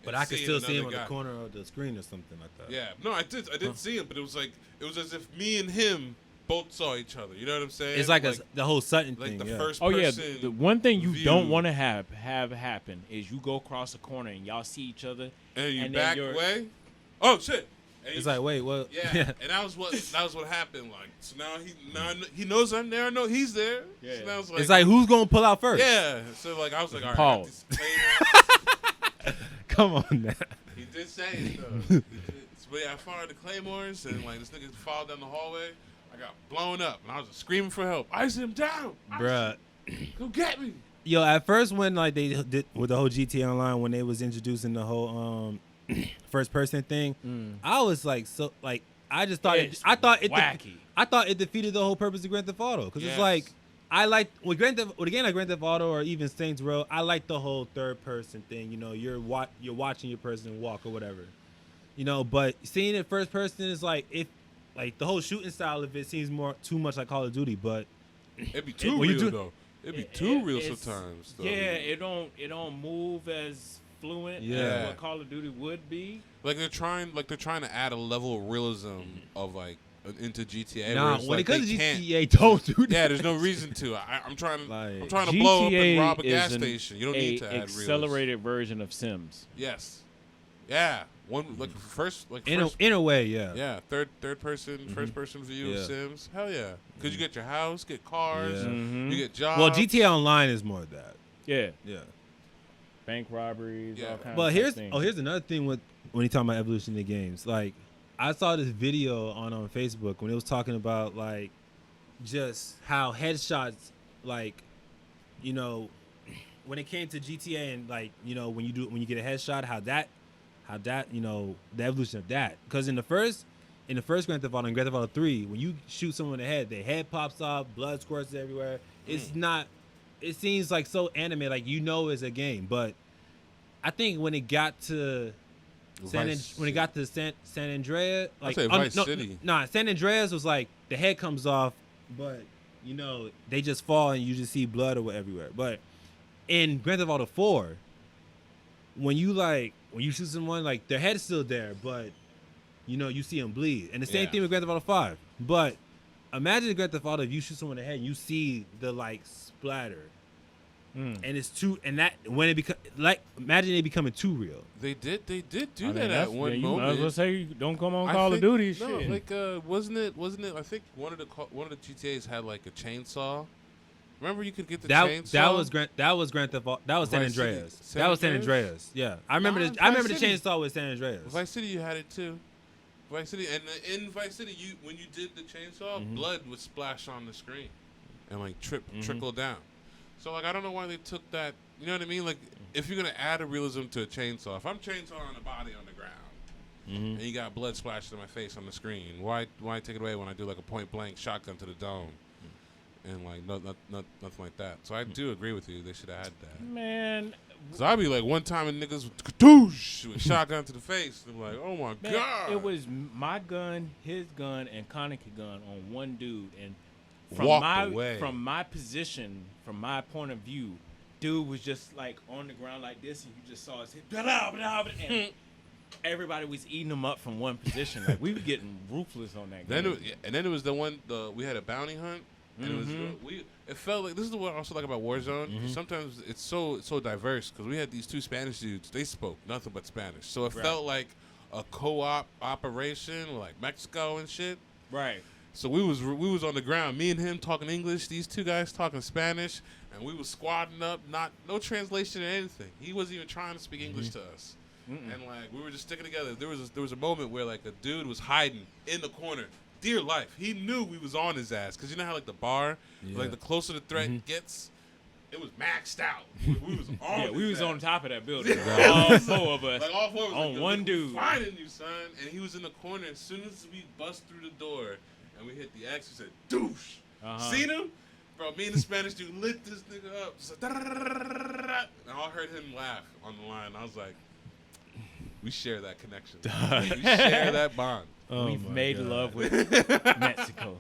But and I could seeing still see him another on guy. the corner of the screen or something like that. Yeah, no, I did see him, but it was as if me and him both saw each other. You know what I'm saying? It's like the whole Sutton like thing. the Yeah. first Oh yeah, person. the one thing you view. don't want to have happen is you go across the corner and y'all see each other, and you and then back you're- away. Oh shit! And It's he- like, wait, what? yeah, and that was what happened. Like, so now he knows I'm there. I know he's there. Yeah. So now It's like, who's gonna pull out first? yeah. So like I was like, all right, I got Pause. these claymores. Come on now. He did say it though. But yeah, I fired the claymores, and like this nigga followed down the hallway. I got blown up, and I was just screaming for help. Ice him down, Bruh. Go get me. Yo, at first when like they did with the whole GTA Online, when they was introducing the whole first person thing, I was like, so like I just thought It's I thought it defeated the whole purpose of Grand Theft Auto, because Yes. it's like I like with a game like Grand Theft Auto or even Saints Row, I like the whole third person thing. You know, you're watching your person walk or whatever. You know, but seeing it first person is like the whole shooting style of it seems too much like Call of Duty, but It'd be too when you real do- though. It'd be too real it's- sometimes. Though. Yeah, it don't move as fluent Yeah. as what Call of Duty would be. Like they're trying to add a level of realism of like into GTA. nah, where it's when like it comes to they can't- GTA, don't do that. Yeah, there's no reason to. I'm trying to Like, blow up GTA and rob a is gas an- station. You don't need to add realism. accelerated version of Sims. Yes. Yeah. One like first in a way, yeah. yeah, third person, first person view Yeah. of Sims. Hell yeah. Cuz you get your house, get cars, Yeah. Mhm. you get jobs. Well, GTA Online is more of that. Yeah, Yeah. bank robberies, Yeah. all kinds But of things. here's another thing when you talk about evolution in games. Like, I saw this video on Facebook when it was talking about like just how headshots, like, you know, when it came to GTA and like, you know, when you get a headshot, how that you know, the evolution of that. Because in the first Grand Theft Auto, in Grand Theft Auto 3, when you shoot someone in the head, their head pops off, blood squirts everywhere. It's not. It seems like so animated, like you know it's a game. But I think when it got to San Andreas, like say Vice City. Nah, San Andreas was like the head comes off, but you know they just fall and you just see blood or everywhere. But in Grand Theft Auto 4, when you shoot someone, like their head's still there, but you know you see them bleed. And the same Yeah. thing with Grand Theft Auto 5. But imagine in Grand Theft Auto if you shoot someone in the head and you see the like splatter. And it's too, and that when it become like, imagine it becoming too real. They did do I mean, that at that's- one yeah, you moment. might as well say don't come on I Call of think- Duty. No, shit. like wasn't it? I think one of the GTA's had like a chainsaw. Remember, you could get the chainsaw. That was Grand Theft Auto. That was San Vice City. Andreas. San That was San Andreas? Andreas. Yeah, I remember. Nah, I remember the Vice City. chainsaw with San Andreas. Vice City, you had it too. Vice City, and in Vice City, when you did the chainsaw, blood would splash on the screen, and like trickle down. So like I don't know why they took that. You know what I mean? Like if you're gonna add a realism to a chainsaw, if I'm chainsawing a body on the ground and you got blood splashed in my face on the screen, why take it away when I do like a point blank shotgun to the dome and like nothing like that? So I do agree with you. They should have had that. Man, Cause I'd be like one time and niggas with kadoosh with shotgun to the face. I'm like, oh my man, god! it was my gun, his gun, and Kaneki gun on one dude, and Walked away. from my position, from my point of view, dude was just like on the ground like this, and you just saw his hit, and everybody was eating him up from one position. Like we were getting ruthless on that. Then game. then it was the one we had a bounty hunt, and it was it felt like this is what I also like about Warzone. Sometimes it's so diverse because we had these two Spanish dudes. They spoke nothing but Spanish, so it felt like a co-op operation, like Mexico and shit. Right. So we was on the ground, me and him talking English, these two guys talking Spanish, and we was squadding up, no translation or anything. He wasn't even trying to speak English to us. And like we were just sticking together. There was a moment where like a dude was hiding in the corner, dear life. He knew we was on his ass because you know how like the bar, like the closer the threat gets, it was maxed out. We was on. Yeah, we his was ass. on top of that building. All four of us. Like all four of us on like, one "We're dude. finding you, son." And he was in the corner. As soon as we bust through the door and we hit the X, we said, "Douche." Seen him? Bro, me and the Spanish dude lit this nigga up. Just like, and I heard him laugh on the line. I was like, we share that connection. We share that bond. We've made love with Mexico.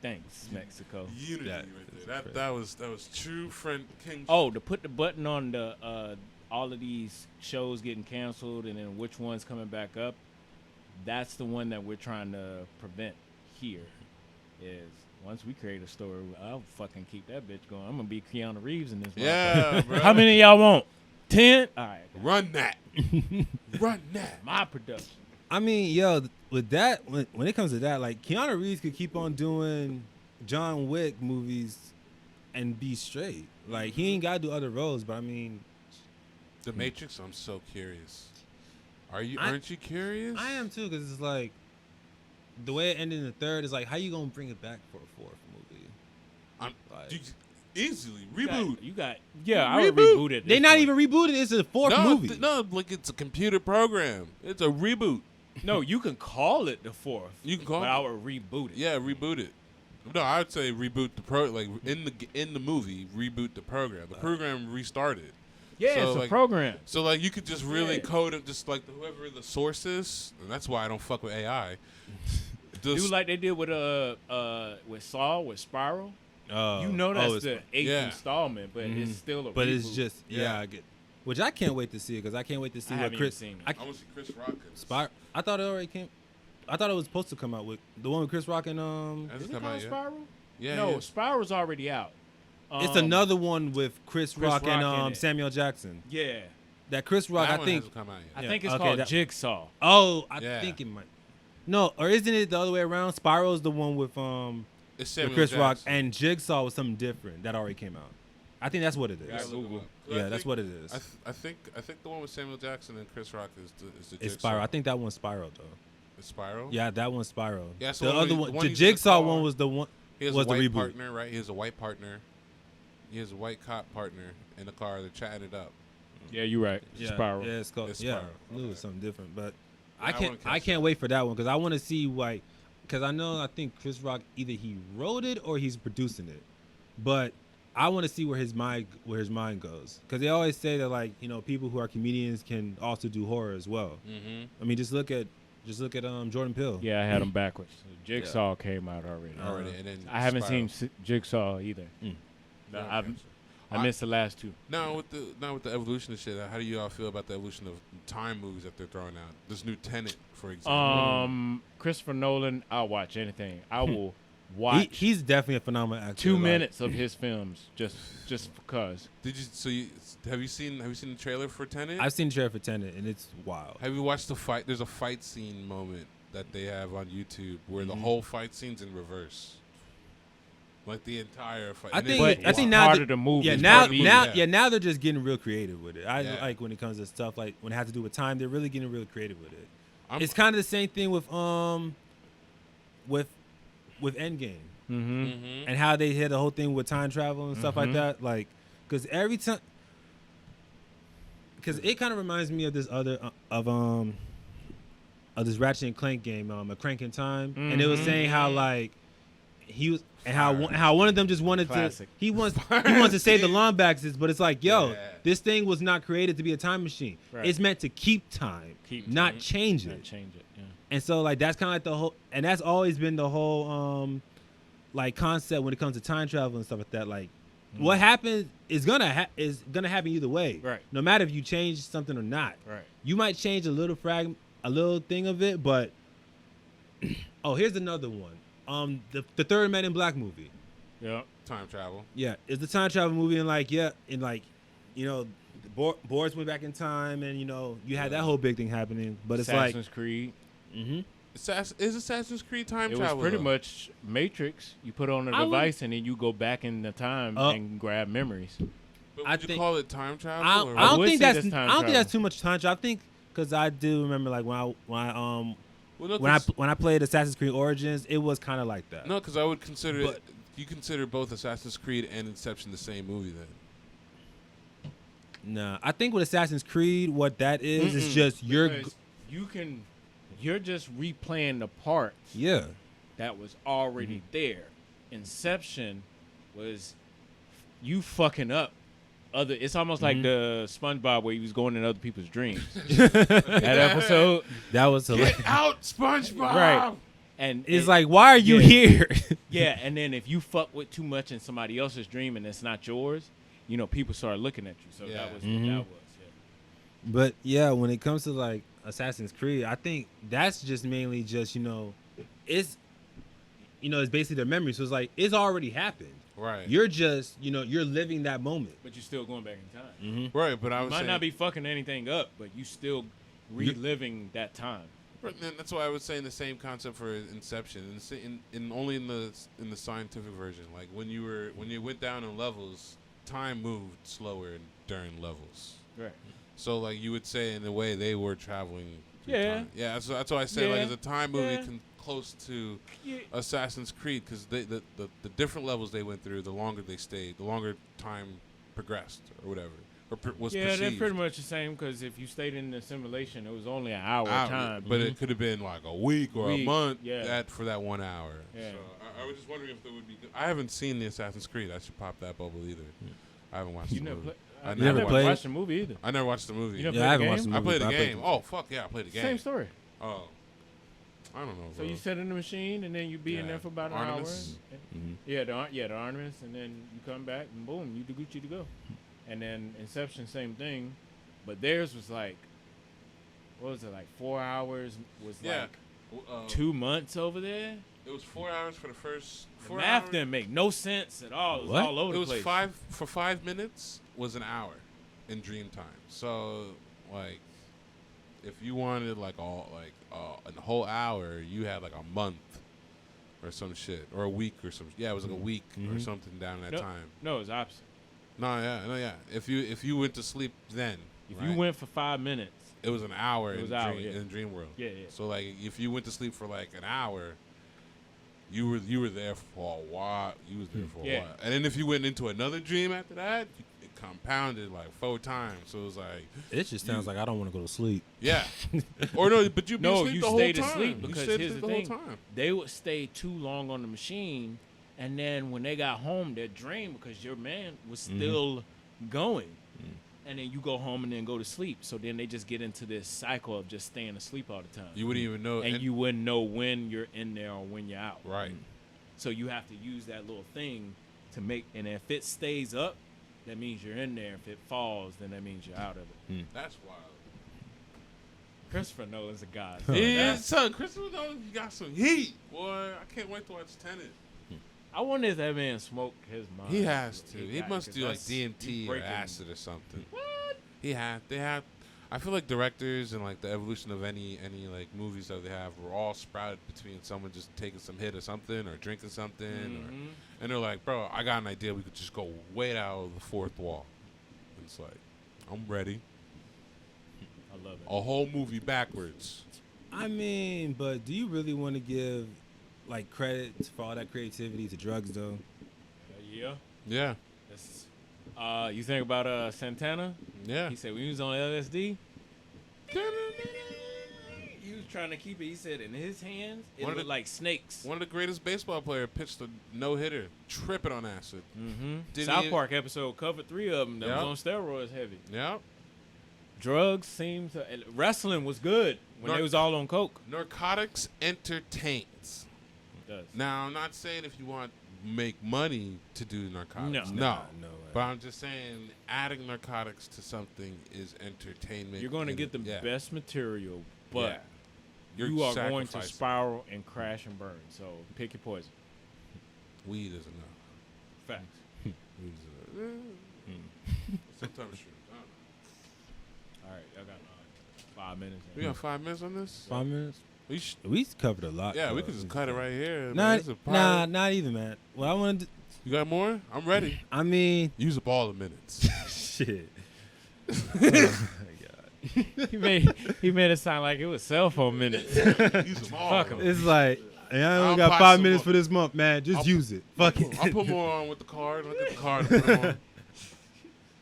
Thanks, Mexico. Unity right there. That was true friend king. Oh, to put the button on the all of these shows getting canceled and then which one's coming back up, that's the one that we're trying to prevent here. Is once we create a story, I'll fucking keep that bitch going. I'm gonna be Keanu Reeves in this. Yeah, bro. How many of y'all want? 10? All right. Run that. Run that. My production. I mean, yo, with that, when it comes to that, like Keanu Reeves could keep on doing John Wick movies and be straight. Like he ain't gotta do other roles, but I mean, The Matrix. I'm so curious. Aren't you curious? I am too, because it's like the way it ended in the third is like, how you gonna bring it back for a fourth movie? Like, Easily reboot. I would reboot it. They not even rebooted. It's a fourth movie. No, like it's a computer program. It's a reboot. No, you can call it the fourth. You can call but it. I would reboot it. Yeah, reboot it. No, I would say reboot the like in the movie, reboot the program. The program restarted. Yeah, So, it's a like, program. So like you could just really Yeah. code it, just like whoever the source is, and that's why I don't fuck with AI. Do like they did with Saw with Spiral. You know that's the eighth installment, but it's still a But reboot. it's just Yeah. I get. Which I can't wait to see it because I can't wait to see I what haven't Chris. even seen it. I want to see Chris Rock. I thought it already came. I thought it was supposed to come out with the one with Chris Rock and Has Is it it come called out yet? Spiral? Yeah, No, yeah. Spiral's already out. it's another one with Chris Rock Rock in and it. Samuel Jackson. Yeah, That Chris Rock, That I one think. hasn't come out I yet. think it's okay, called that- Jigsaw. Oh, I Yeah. think it might. No, or isn't it the other way around? Spiral's the one with It's with Samuel Chris Rock, Jackson. and Jigsaw was something different that already came out. I think that's what it Yeah, is. Google. Yeah, that's what it is. I think the one with Samuel Jackson and Chris Rock is the It's Jigsaw. Spiral. I think that one's Spiral though. It's Spiral. Yeah, that one's Spiral. Yeah, so the the other one- one, the one the he's in the Jigsaw car. one was the one. He has was a the white reboot. partner, right? He has a white partner. He has a white cop partner in the car. They're chatting it up. Yeah, you're right. Yeah, Spiral. Yeah, it's called. It's yeah, Spiral. I knew it was something different, but Yeah, I I can't. wanna catch I can't that. wait for that one because I want to see because I think Chris Rock either he wrote it or he's producing it, but I want to see where his mind goes because they always say that people who are comedians can also do horror as well. Mm-hmm. I mean, just look at Jordan Peele. Yeah, I had them backwards. Jigsaw came out already. Already, and then I haven't Spiral. seen Jigsaw either. Mm. No, Yeah, I missed the last two. Now with the evolution of shit, how do you all feel about the evolution of time movies that they're throwing out? This new Tenet, for example. Christopher Nolan, I'll watch anything. I will watch He's definitely a phenomenal actor. 2 like- minutes of his films just because. Have you seen the trailer for Tenet? I've seen the trailer for Tenet and it's wild. Have you watched the fight? There's a fight scene moment that they have on YouTube where the whole fight scene's in reverse. Like the entire fight. I And think it's But I it's think now part that- of the movie. Yeah, It's now part of the movie. now they're just getting real creative with it. I Yeah. like when it comes to stuff like when it has to do with time, they're really getting real creative with it. I'm- It's kind of the same thing with Endgame. Mm-hmm. and how they hit the whole thing with time travel and stuff like that. Like, because every time, because it kind of reminds me of this other of this Ratchet and Clank game, A Crank in Time, and it was saying how like he was and how one of them just wanted Classic. to he wants to save the Lombaxes, but it's like, yo, Yeah. this thing was not created to be a time machine. Right. It's meant to keep time, not change it. Not change it. Yeah. And so like that's kind of like the whole, and that's always been the whole like concept when it comes to time travel and stuff like that. Like what happens is gonna happen either way. Right. No matter if you change something or not. Right. You might change a little thing of it, but oh, here's another one. The third Men in Black movie. Yeah. Time travel. Yeah, it's the time travel movie, and like the Boris went back in time, and you had that whole big thing happening. But it's Assassin's Creed. Is Assassin's Creed time It travel? was pretty though? much Matrix. You put on a I would- device and then you go back in the time and grab memories. But I would you think- call it time travel? I or don't would think say that's that's time I don't think travel. that's too much time travel. I think because I do remember like Well, no, when I played Assassin's Creed Origins, it was kind of like that. no, because I would consider But- you consider both Assassin's Creed and Inception the same movie then. Nah, I think with Assassin's Creed, what that is just Because you're just replaying the part yeah. that was already there. Inception was you fucking up other. It's almost like the SpongeBob where he was going in other people's dreams. That episode, That was hilarious. Get out, SpongeBob! right? And It's like, why are you here? yeah, and then if you fuck with too much in somebody else's dream and it's not yours, people start looking at you. So Yeah. that was what that was. Yeah. But yeah, when it comes to like Assassin's Creed, I think that's just mainly just it's it's basically their memory. So it's like it's already happened. Right. You're just you're living that moment. But you're still going back in time. Right, but I You was might saying, not be fucking anything up, but you still reliving that time. Right, and that's why I was saying the same concept for Inception, only in the scientific version. Like when you went down in levels, time moved slower during levels. Right. So like you would say in a way they were traveling. Through Yeah. time. Yeah. That's why I say like Yeah. as a time movie Yeah. close to Yeah. Assassin's Creed because the different levels they went through, the longer they stayed, the longer time progressed or whatever, was Yeah, perceived. they're pretty much the same because if you stayed in the simulation, it was only an hour time. But it could have been like a week or a Week, month yeah. for that 1 hour. Yeah. So I was just wondering if there would be. I haven't seen the Assassin's Creed. I should pop that bubble either. I haven't watched You the never movie. play, I I never never played it? watched the movie either. I never watched the movie. You never Yeah, I haven't played the watched game? the I movie. played the but game. Oh fuck yeah, I played the game. Same story. Oh, I don't know. So Bro. you sit in the machine and then you be in Yeah. there for about an Artemis? hour. Yeah, the Artemis, and then you come back and boom, you do Gucci to go. And then Inception, same thing, but theirs was like, what was it, like 4 hours? Was Yeah. like 2 months over there. It was 4 hours for the first. The 4 math hours. didn't make no sense at all. It was What? all over It the was place. 5 minutes was an hour in dream time. So like, if you wanted like a whole hour, you had like a month or some shit, or a week or some. Yeah, it was like a week or something down that No, time. no, it was opposite. No, yeah. If you went to sleep then, If right, you went for 5 minutes, it was an hour It was in, hour, dream, yeah. in dream world. Yeah, yeah. So like, if you went to sleep for like an hour, you were there for a while. You was there for a Yeah. while, and then if you went into another dream after that, it compounded like 4 times. So it was like, It just sounds like I don't want to go to sleep. yeah, or no, but you be no, asleep you the whole stayed time. asleep You because stayed here's asleep the thing: whole time. they would stay too long on the machine, and then when they got home, their dream because your man was still going, and then you go home and then go to sleep. So then they just get into this cycle of just staying asleep all the time, You wouldn't even know, and you wouldn't know when you're in there or when you're out. right. So you have to use that little thing to make, and if it stays up, that means you're in there. If it falls, then that means you're out of it. That's wild. Christopher Nolan's a god. Yeah, son, Christopher Nolan, you got some heat, boy. I can't wait to watch Tenet. I wonder if that man smoked his mind. He has to. He got- must 'cause do like that's- you DMT or breaking- acid or something. What? He had. They have. I feel like directors and like the evolution of any like movies that they have were all sprouted between someone just taking some hit or something or drinking something, and they're like, bro, I got an idea. We could just go way out of the fourth wall. And it's like, I'm ready. I love it. A whole movie backwards. I mean, but do you really want to give like credit for all that creativity to drugs though. Yeah. Yeah. You think about Santana? Yeah. He said when he was on LSD, he was trying to keep it. He said in his hands it looked like snakes. One of the greatest baseball players pitched a no-hitter, tripping on acid. Mm-hmm. South Park episode covered 3 of them that was on steroids heavy. Yep. Drugs seemed to... Wrestling was good when they was all on coke. Narcotics entertains. It does. Now, I'm not saying if you want to make money to do narcotics. No. No. But I'm just saying adding narcotics to something is entertainment. You're going to get the best material, but you are going to sacrificing. spiral and crash and burn. So pick your poison. Weed is enough. Facts. Weed is enough. Sometimes true. All right, y'all got 5 minutes. We got 5 minutes on this? 5 minutes. We We covered a lot. yeah, though. we could just cut it right here. Not even, man. Well, I wanted to, You got more? I'm ready. I mean, Use up all the minutes. shit. he made it sound like it was cell phone minutes. Use them all. Fuck 'em. It's like, I I'll only got buy 5 some minutes more. for this month, man. Just use it. Fuck it. I'll put more on with the card. I'll get the card and put it on.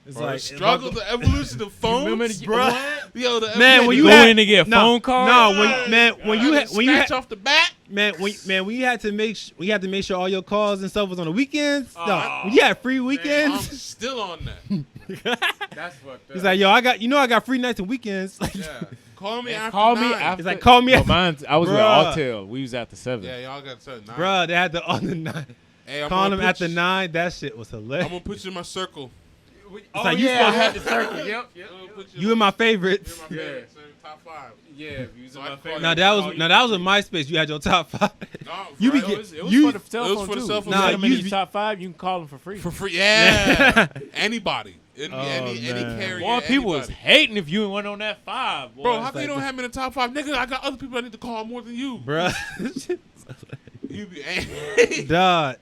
It's Bro, like the struggle, the evolution of phones, bro. Yo, the Man, when you Go had in to get a phone call? No, when you had scratch off the back. man, when you had to make sure all your calls and stuff was on the weekends. Oh, No, when you had free Man, I'm weekends. still on that. That's fucked up. He's like, yo, I got free nights and weekends. Like, Yeah, call me Man, after call me 9. after. He's like, call me Oh, after. mine's, I was with Bruh. Altel. We was after 7. Yeah, y'all got to 9. Bruh, they had the on the 9. Hey, I'm Calling gonna them put at the you- 9. That shit was hilarious. I'm gonna put you in my circle. Oh, like, you yeah, I supposed had to- the circle. Yep. I'm gonna put You in my favorites. You're my favorite. So top 5. Yeah, you was So in I my can favorite. call That was in MySpace. You had your top 5. No, You be right? get- It was You- for the cell it was phone for the too. cell phone. Nah, Nah, you you in be- top 5, you can call them for free. for free. Yeah. Anybody. Any man. carrier. Boy, people was anybody. hating if you went on that 5. Boy. Bro, how come like you don't the- have me in the top 5? Nigga, I got other people I need to call more than you. Bruh. You be Dog.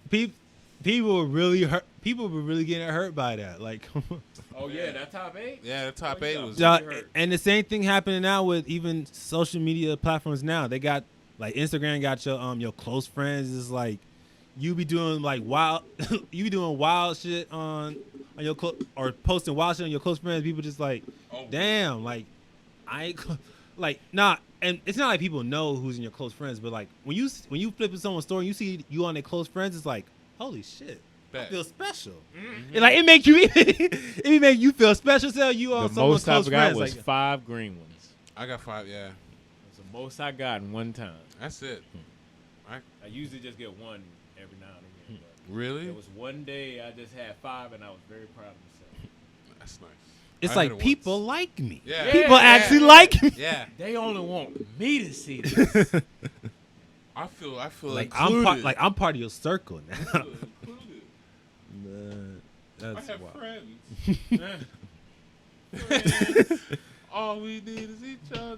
People were really hurt. People were really getting hurt by that. Like, Oh yeah, that top 8. Yeah, the top 8 was. dog, and the same thing happening now with even social media platforms. Now they got like Instagram got your close friends. Is like you be doing like wild, you be doing wild shit on your or posting wild shit on your close friends. People just like, Oh. damn, like I ain't like nah. And it's not like people know who's in your close friends, but like when you flip in someone's story, and you see you on their close friends. It's like, holy shit. I Bet. feel special. It, like it make you, it make you feel special. So you are The someone's most I close got friends. was Like, 5 green ones. I got 5, yeah. That's the most I got in one time. That's it. I usually just get 1 every now and again. But Really? there was one day I just had 5, and I was very proud of myself. That's nice. it's I like heard it people once. like me. Yeah. People Yeah. actually like me. Yeah. They only want me to see this. I feel Like included. I'm part of your circle now. I feel included. Man, I that's have wild. friends. All we need is each other.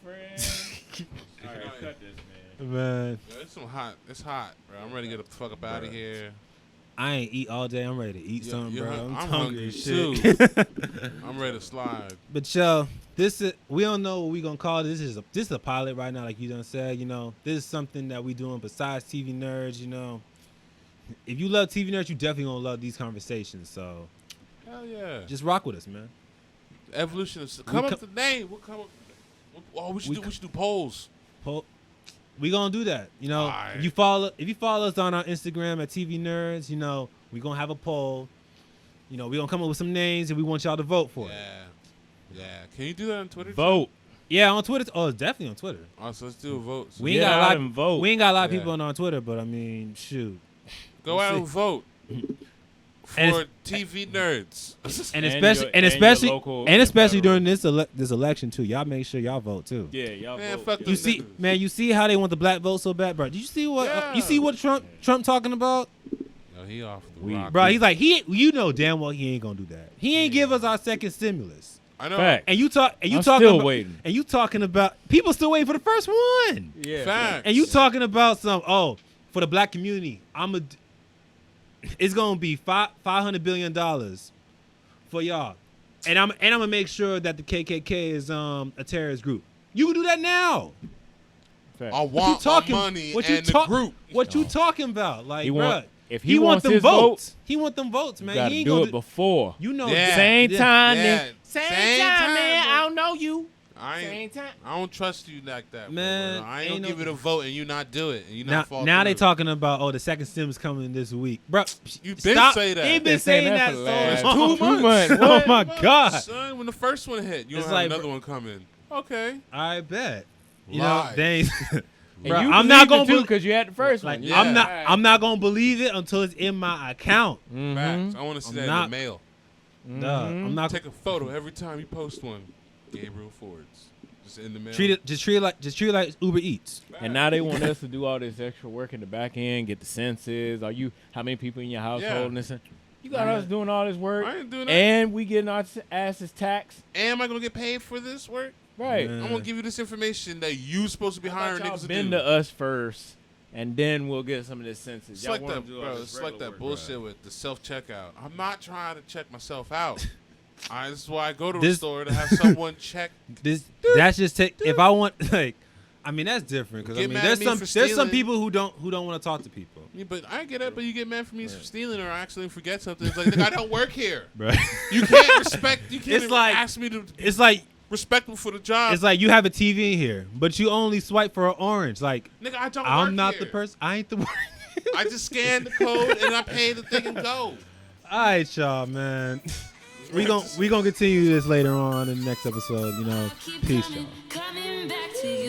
Friends. All right, cut this, man. Man, Yo, it's hot, bro. I'm ready to get the fuck up out of here. I ain't eat all day. I'm ready to eat Yeah, something, you're bro. hun- I'm I'm hungry hungry as too. shit. I'm ready to slide. But yo, this is we don't know what we gonna call this. This is a pilot right now, like you done said. You know, this is something that we doing besides TV nerds. You know, if you love TV nerds, you definitely gonna love these conversations. So Hell yeah. just rock with us, man. Evolution of come up with the name. We'll come up. Oh, we should do polls. We gonna do that. You know, Alright. if you follow us on our Instagram at TV Nerds, you know, we gonna have a poll. You know, we gonna come up with some names and we want y'all to vote for it. Yeah. Can you do that on Twitter? too? Vote. Yeah, on Twitter. Oh, it's definitely on Twitter. Oh, so let's do a vote. So We ain't Get got a out lot. and vote. We ain't got a lot of Yeah. people on Twitter, but I mean, shoot. go out and vote for And TV nerds. And And especially your- and and your especially local and especially federal. during this election too. Y'all make sure y'all vote too. Yeah, y'all Man, vote. fuck Yeah. them You see, niggas. man, you see how they want the black vote so bad, bro. Did you see what you Yeah. see what Trump talking about? No, he off the We- rock. Bro, he's like you know damn well he ain't gonna do that. He ain't give us our second stimulus. I know. Fact. And you talking I'm still about, waiting. And you talking about people still waiting for the first one. Yeah. Facts. And you talking about for the black community, it's gonna be $500 billion for y'all, and I'm gonna make sure that the KKK is a terrorist group. You can do that now. Fact. I What you want talking? my money What you and the talk? group. What you talking about? Like, He bruh, want- if he he want wants them his votes. He want them votes, You man. gotta He ain't do gonna it before. You know, Yeah. Same time, Yeah. then. Same time, man. bro. I don't know you. I Same ain't, time. I don't trust you like that, Man, bro. I ain't ain't gonna give no- it a vote and you not do it and you now, not fall now they through. talking about the second stim's coming this week, bro. You been stop. say that. He been Been saying saying that that for the so last long. 2 months. Oh What? my god! Son, when the first one hit, you It's don't like, have another bro- one coming. Okay. I bet. You Lies. know, they. And Bro, you I'm not gonna believed it, too, bel- because you had the first Like, one. Yeah. I'm not gonna believe it until it's in my account. Facts. I want to see I'm that not- in the mail. Duh, I'm not. Take a photo every time you post one. Gabriel Fords. Just in the mail. Treat it like Uber Eats. And now they want us to do all this extra work in the back end, get the census. How many people in your household? Yeah. And this, you got us doing all this work, I ain't doing that. and we getting our asses taxed. Am I gonna get paid for this work? Right. Man. I'm gonna give you this information that you supposed to be hiring Y'all niggas to bend do. to us first, and then we'll get some of this census. It's Y'all like wanna that, do all bro. this It's like regular that work. bullshit with the self checkout. I'm not trying to check myself out. This is why I go to a This- store to have someone check. That's just take. If I want, like, I mean, that's different because I Get mean, mad there's at me some for there's some stealing. people who don't want to talk to people. Yeah, but I get it. But you get mad for me for stealing or accidentally forget something. It's like, nigga, I don't work here. Right. You can't respect. You can't It's even like- ask me to be It's like respectful for the job. it's like you have a TV in here, but you only swipe for an orange. Like, Nigga, I don't. I'm work not here. the person. I ain't the one. I just scan the code and I pay the thing and go. All right, y'all, man. We gonna continue this later on in the next episode. You know, Keep peace, coming, y'all. coming back to you.